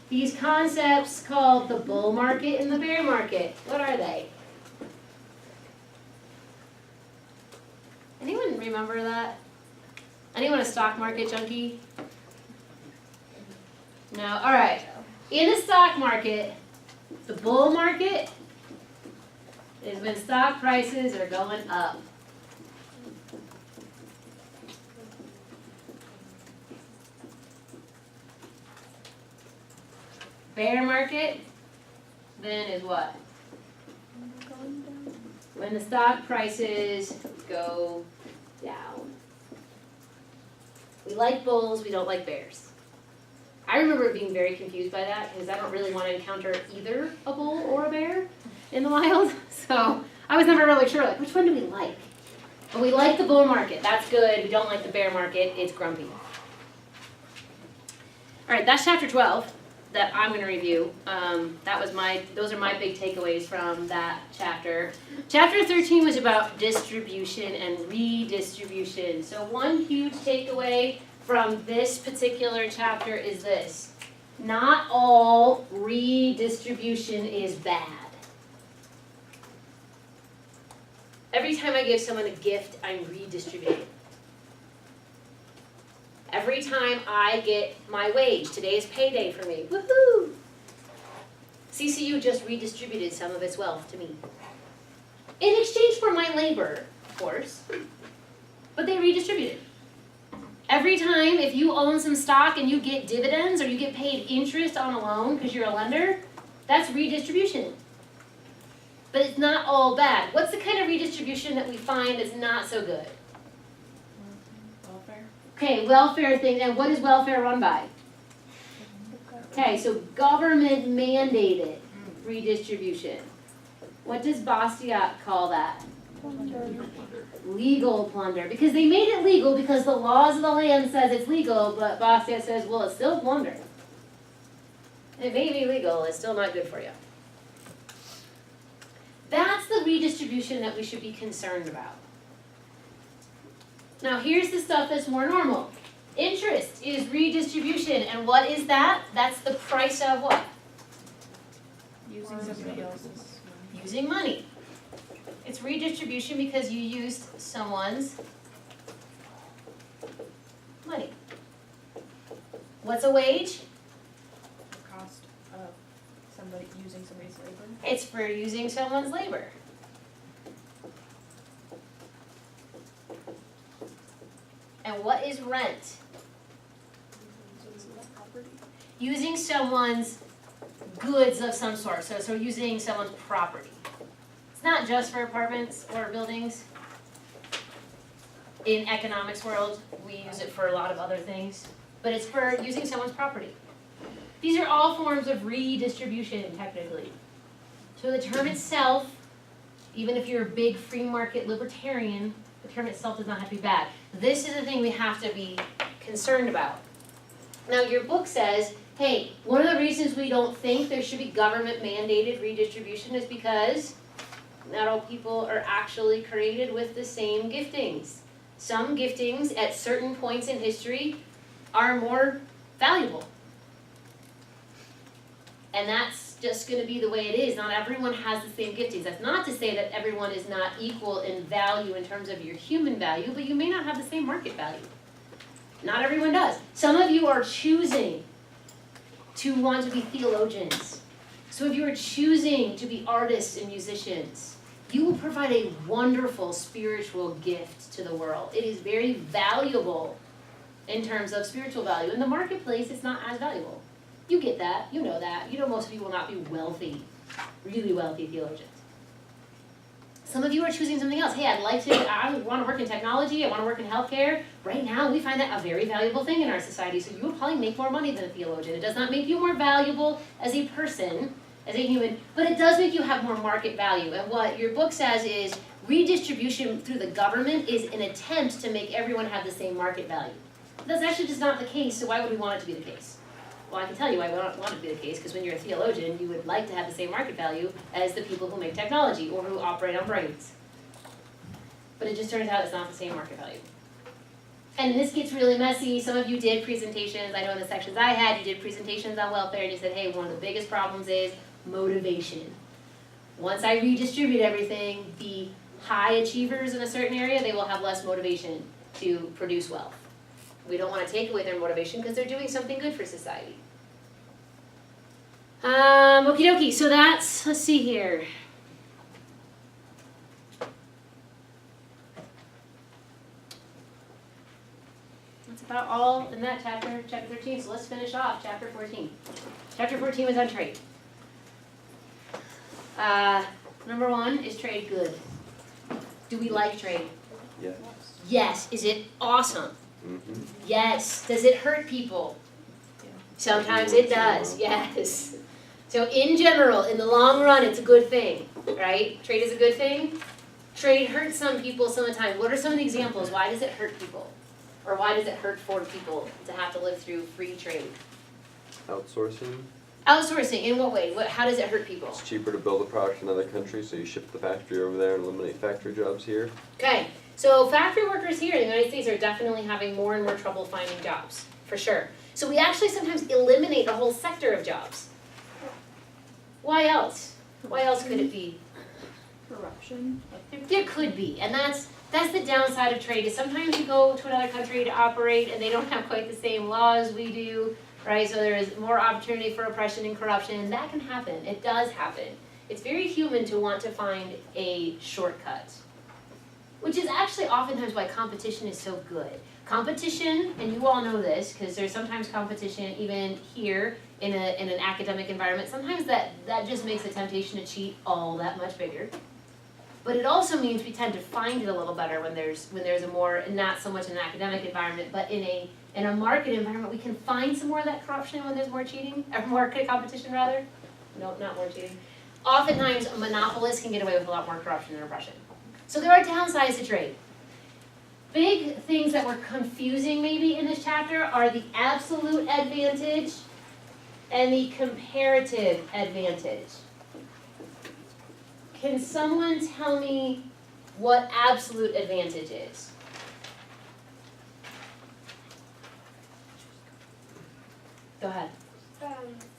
these concepts called the bull market and the bear market. What are they? Anyone remember that? Anyone a stock market junkie? No? All right. In the stock market, the bull market is when stock prices are going up. Bear market then is what? When the stock prices go down. We like bulls, we don't like bears. I remember being very confused by that because I don't really want to encounter either a bull or a bear in the wild. So I was never really sure, which one do we like? But we like the bull market, that's good. We don't like the bear market, it's grumpy. All right, that's chapter 12 that I'm going to review. Those are my big takeaways from that chapter. Chapter 13 was about distribution and redistribution. So one huge takeaway from this particular chapter is this: not all redistribution is bad. Every time I give someone a gift, I'm redistributing. Every time I get my wage, today is payday for me, woohoo! CCU just redistributed some of its wealth to me. In exchange for my labor, of course, but they redistributed. Every time, if you own some stock and you get dividends or you get paid interest on a loan because you're a lender, that's redistribution. But it's not all bad. What's the kind of redistribution that we find is not so good? Okay, welfare thing, and what is welfare run by? Okay, so government mandated redistribution. What does Bastiat call that? Legal plunder. Because they made it legal because the laws of the land says it's legal, but Bastiat says, well, it's still plunder. It may be legal, it's still not good for you. That's the redistribution that we should be concerned about. Now here's the stuff that's more normal. Interest is redistribution, and what is that? That's the price of what? Using somebody else's money. Using money. It's redistribution because you used someone's money. What's a wage? The cost of using somebody's labor. It's for using someone's labor. And what is rent? Using someone's goods of some sort, so using someone's property. It's not just for apartments or buildings. In economics world, we use it for a lot of other things, but it's for using someone's property. These are all forms of redistribution, technically. So the term itself, even if you're a big free market libertarian, the term itself does not have to be bad. This is the thing we have to be concerned about. Now your book says, hey, one of the reasons we don't think there should be government mandated redistribution is because not all people are actually created with the same giftings. Some giftings at certain points in history are more valuable. And that's just going to be the way it is. Not everyone has the same giftings. That's not to say that everyone is not equal in value in terms of your human value, but you may not have the same market value. Not everyone does. Some of you are choosing to want to be theologians. Some of you are choosing to be artists and musicians. You will provide a wonderful spiritual gift to the world. It is very valuable in terms of spiritual value. In the marketplace, it's not as valuable. You get that, you know that. You know most of you will not be wealthy, really wealthy theologians. Some of you are choosing something else. Hey, I want to work in technology, I want to work in healthcare. Right now, we find that a very valuable thing in our society, so you will probably make more money than a theologian. It does not make you more valuable as a person, as a human, but it does make you have more market value. And what your book says is redistribution through the government is an attempt to make everyone have the same market value. That's actually just not the case, so why would we want it to be the case? Well, I can tell you why we don't want it to be the case, because when you're a theologian, you would like to have the same market value as the people who make technology or who operate on brains. But it just turns out it's not the same market value. And this gets really messy. Some of you did presentations. I know in the sections I had, you did presentations on welfare, and you said, hey, one of the biggest problems is motivation. Once I redistribute everything, the high achievers in a certain area, they will have less motivation to produce wealth. We don't want to take away their motivation because they're doing something good for society. Okie dokie, so that's, let's see here. That's about all in that chapter 13, so let's finish off chapter 14. Chapter 14 was on trade. Number 1 is trade good. Do we like trade? Yes. Yes. Is it awesome? Mm-hmm. Yes. Does it hurt people? Sometimes it does, yes. So in general, in the long run, it's a good thing, right? Trade is a good thing. Trade hurts some people some of the time. What are some of the examples? Why does it hurt people? Or why does it hurt for people to have to live through free trade? Outsourcing. Outsourcing, in what way? How does it hurt people? It's cheaper to build a product in another country, so you ship the factory over there and eliminate factory jobs here. Okay, so factory workers here in the United States are definitely having more and more trouble finding jobs, for sure. So we actually sometimes eliminate a whole sector of jobs. Why else? Why else could it be? Corruption. There could be, and that's the downside of trade, is sometimes you go to another country to operate and they don't have quite the same laws we do, right? So there is more opportunity for oppression and corruption, and that can happen. It does happen. It's very human to want to find a shortcut, which is actually oftentimes why competition is so good. Competition, and you all know this, because there's sometimes competition even here in an academic environment, sometimes that just makes the temptation to cheat all that much bigger. But it also means we tend to find it a little better when there's a more, not so much in an academic environment, but in a market environment, we can find some more of that corruption when there's more cheating, or more competition rather. No, not more cheating. Oftentimes, monopolists can get away with a lot more corruption and oppression. So there are downsides to trade. Big things that were confusing maybe in this chapter are the absolute advantage and the comparative advantage. Can someone tell me what absolute advantage is? Go ahead. So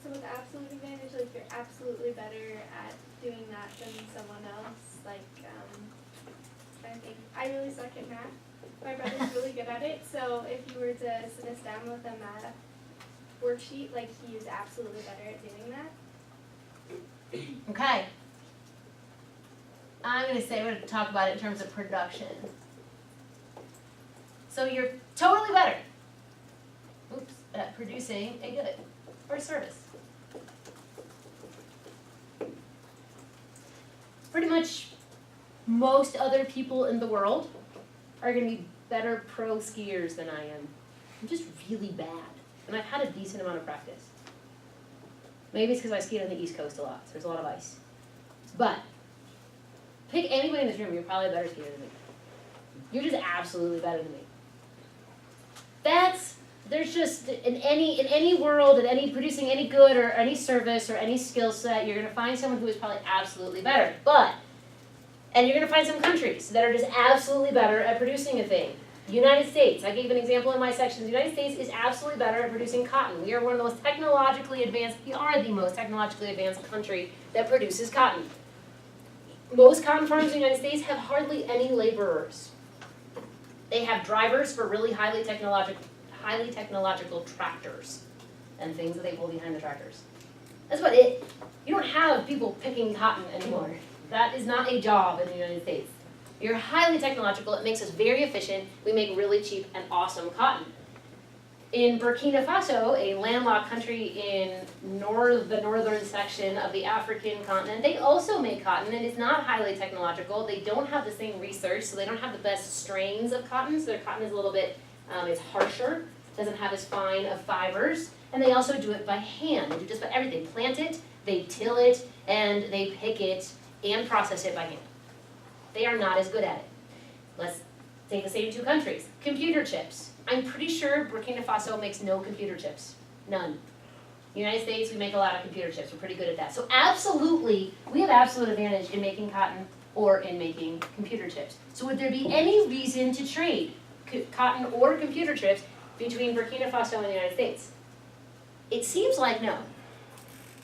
with absolute advantage, like you're absolutely better at doing that than someone else. Like, I think I really suck at math. My brother's really good at it. So if you were to sit us down with a math worksheet, like he is absolutely better at doing that. Okay. I'm going to talk about it in terms of production. So you're totally better, at producing a good or service. Pretty much most other people in the world are gonna be better pro skiers than I am. I'm just really bad, and I've had a decent amount of practice. Maybe it's because I skied on the East Coast a lot, so there's a lot of ice. But pick anybody in this room, you're probably a better skier than me. You're just absolutely better than me. There's just, in any world, in any producing any good or any service or any skill set, you're gonna find someone who is probably absolutely better. And you're gonna find some countries that are just absolutely better at producing a thing. The United States, I gave an example in my section. The United States is absolutely better at producing cotton. We are one of the most technologically advanced, we are the most technologically advanced country that produces cotton. Most cotton farms in the United States have hardly any laborers. They have drivers for really highly technological tractors and things that they pull behind the tractors. That's about it. You don't have people picking cotton anymore. That is not a job in the United States. You're highly technological, it makes us very efficient, we make really cheap and awesome cotton. In Burkina Faso, a landlocked country in the northern section of the African continent, they also make cotton, and it's not highly technological. They don't have the same research, so they don't have the best strains of cotton, so their cotton is a little bit, it's harsher, doesn't have as fine of fibers, and they also do it by hand. They do just about everything. They plant it, they till it, and they pick it and process it by hand. They are not as good at it. Let's take the same two countries. Computer chips. I'm pretty sure Burkina Faso makes no computer chips. None. United States, we make a lot of computer chips. We're pretty good at that. So absolutely, we have absolute advantage in making cotton or in making computer chips. So would there be any reason to trade cotton or computer chips between Burkina Faso and the United States? It seems like no.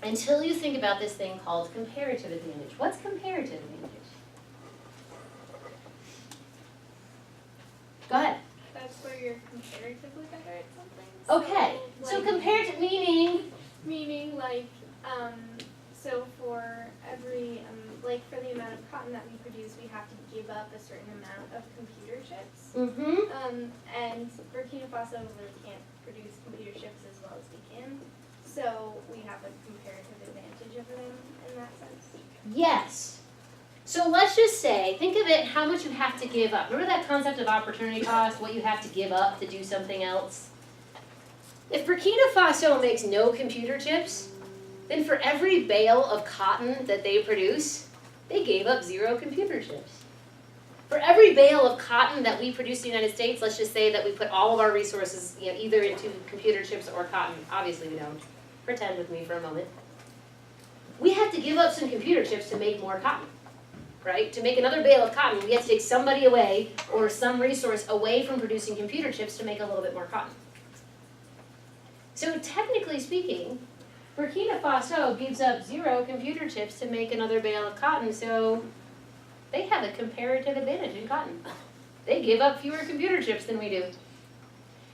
Until you think about this thing called comparative advantage. What's comparative advantage? Go ahead. That's where you're comparatively better at something. Okay, so comparative Meaning like, so for every, like for the amount of cotton that we produce, we have to give up a certain amount of computer chips. Mm-hmm. And Burkina Faso really can't produce computer chips as well as we can. So we have a comparative advantage over them in that sense. Yes. So let's just say, think of it, how much you have to give up. Remember that concept of opportunity cost, what you have to give up to do something else? If Burkina Faso makes no computer chips, then for every bale of cotton that they produce, they gave up 0 computer chips. For every bale of cotton that we produce in the United States, let's just say that we put all of our resources, either into computer chips or cotton. Obviously we don't. Pretend with me for a moment. We have to give up some computer chips to make more cotton. Right? To make another bale of cotton, we have to take somebody away or some resource away from producing computer chips to make a little bit more cotton. So technically speaking, Burkina Faso gives up 0 computer chips to make another bale of cotton, so they have a comparative advantage in cotton. They give up fewer computer chips than we do.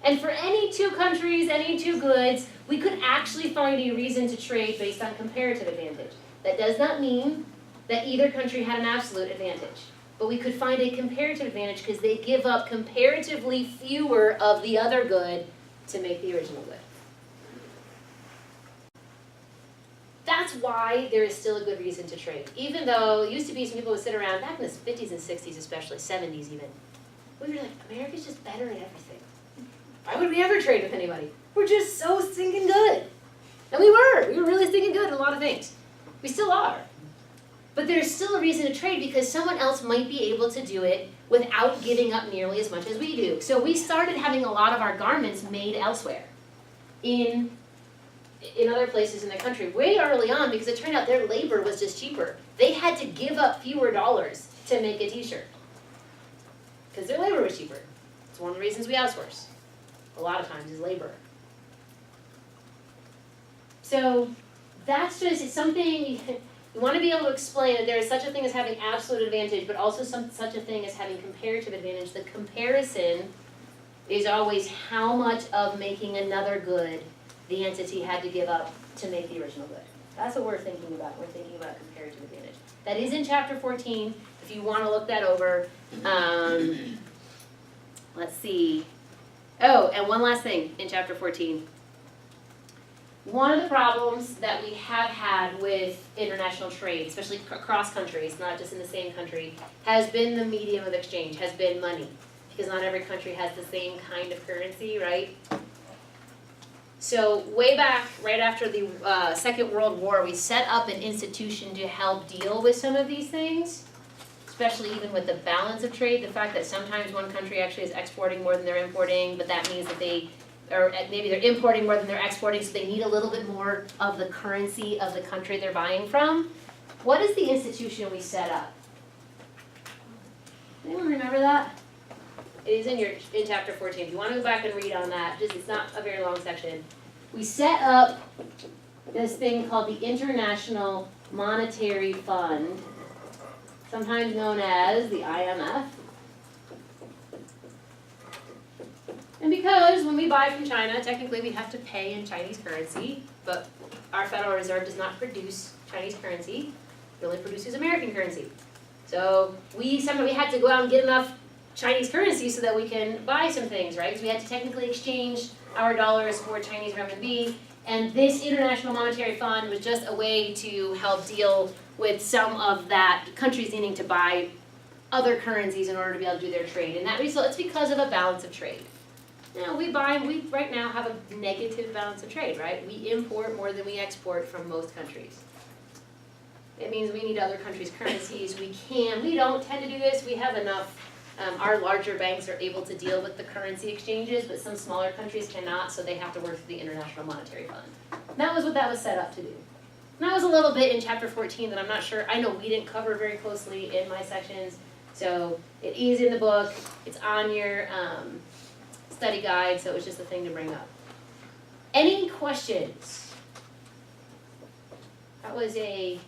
And for any two countries, any two goods, we could actually find a reason to trade based on comparative advantage. That does not mean that either country had an absolute advantage. But we could find a comparative advantage because they give up comparatively fewer of the other good to make the original good. That's why there is still a good reason to trade. Even though it used to be some people would sit around, back in the 50s and 60s especially, 70s even, we were like, America's just better at everything. Why would we ever trade with anybody? We're just so stinking good. And we were really stinking good at a lot of things. We still are. But there's still a reason to trade because someone else might be able to do it without giving up nearly as much as we do. So we started having a lot of our garments made elsewhere, in other places in the country, way early on, because it turned out their labor was just cheaper. They had to give up fewer dollars to make a t-shirt because their labor was cheaper. It's one of the reasons we outsource. A lot of times is labor. So that's just something. You want to be able to explain that there is such a thing as having absolute advantage, but also such a thing as having comparative advantage. The comparison is always how much of making another good the entity had to give up to make the original good. That's what we're thinking about. We're thinking about comparative advantage. That is in chapter 14. If you want to look that over, let's see. Oh, and one last thing in chapter 14. One of the problems that we have had with international trade, especially across countries, not just in the same country, has been the medium of exchange, has been money. Because not every country has the same kind of currency, right? So way back, right after the Second World War, we set up an institution to help deal with some of these things, especially even with the balance of trade, the fact that sometimes one country actually is exporting more than they're importing, but that means that or maybe they're importing more than they're exporting, so they need a little bit more of the currency of the country they're buying from. What is the institution we set up? Anyone remember that? It is in chapter 14. If you want to go back and read on that, it's not a very long section. We set up this thing called the International Monetary Fund, sometimes known as the IMF. And because when we buy from China, technically we have to pay in Chinese currency, but our Federal Reserve does not produce Chinese currency. It only produces American currency. So we had to go out and get enough Chinese currency so that we can buy some things, right? Because we had to technically exchange our dollars for Chinese renminbi. And this International Monetary Fund was just a way to help deal with some of that countries needing to buy other currencies in order to be able to do their trade. And that it's because of a balance of trade. Now we right now have a negative balance of trade, right? We import more than we export from most countries. It means we need other countries' currencies. We don't tend to do this. We have enough. Our larger banks are able to deal with the currency exchanges, but some smaller countries cannot, so they have to work through the International Monetary Fund. That was what that was set up to do. And that was a little bit in chapter 14 that I'm not sure, I know we didn't cover very closely in my sections, so it is in the book, it's on your study guide, so it was just a thing to bring up. Any questions? That was a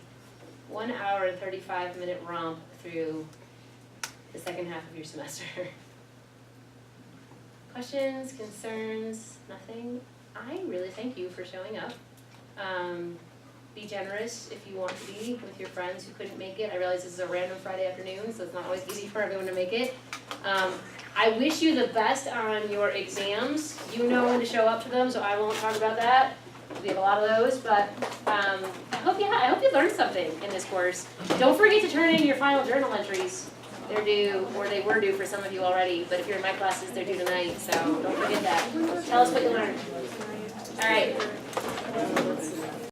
1 hour and 35-minute romp through the second half of your semester. Questions, concerns, nothing? I really thank you for showing up. Be generous if you want to be with your friends who couldn't make it. I realize this is a random Friday afternoon, so it's not always easy for everyone to make it. I wish you the best on your exams. You know when to show up to them, so I won't talk about that. We have a lot of those, but I hope you learned something in this course. Don't forget to turn in your final journal entries. They're due, or they were due for some of you already, but if you're in my classes, they're due tonight, so don't forget that. Tell us what you learned. All right.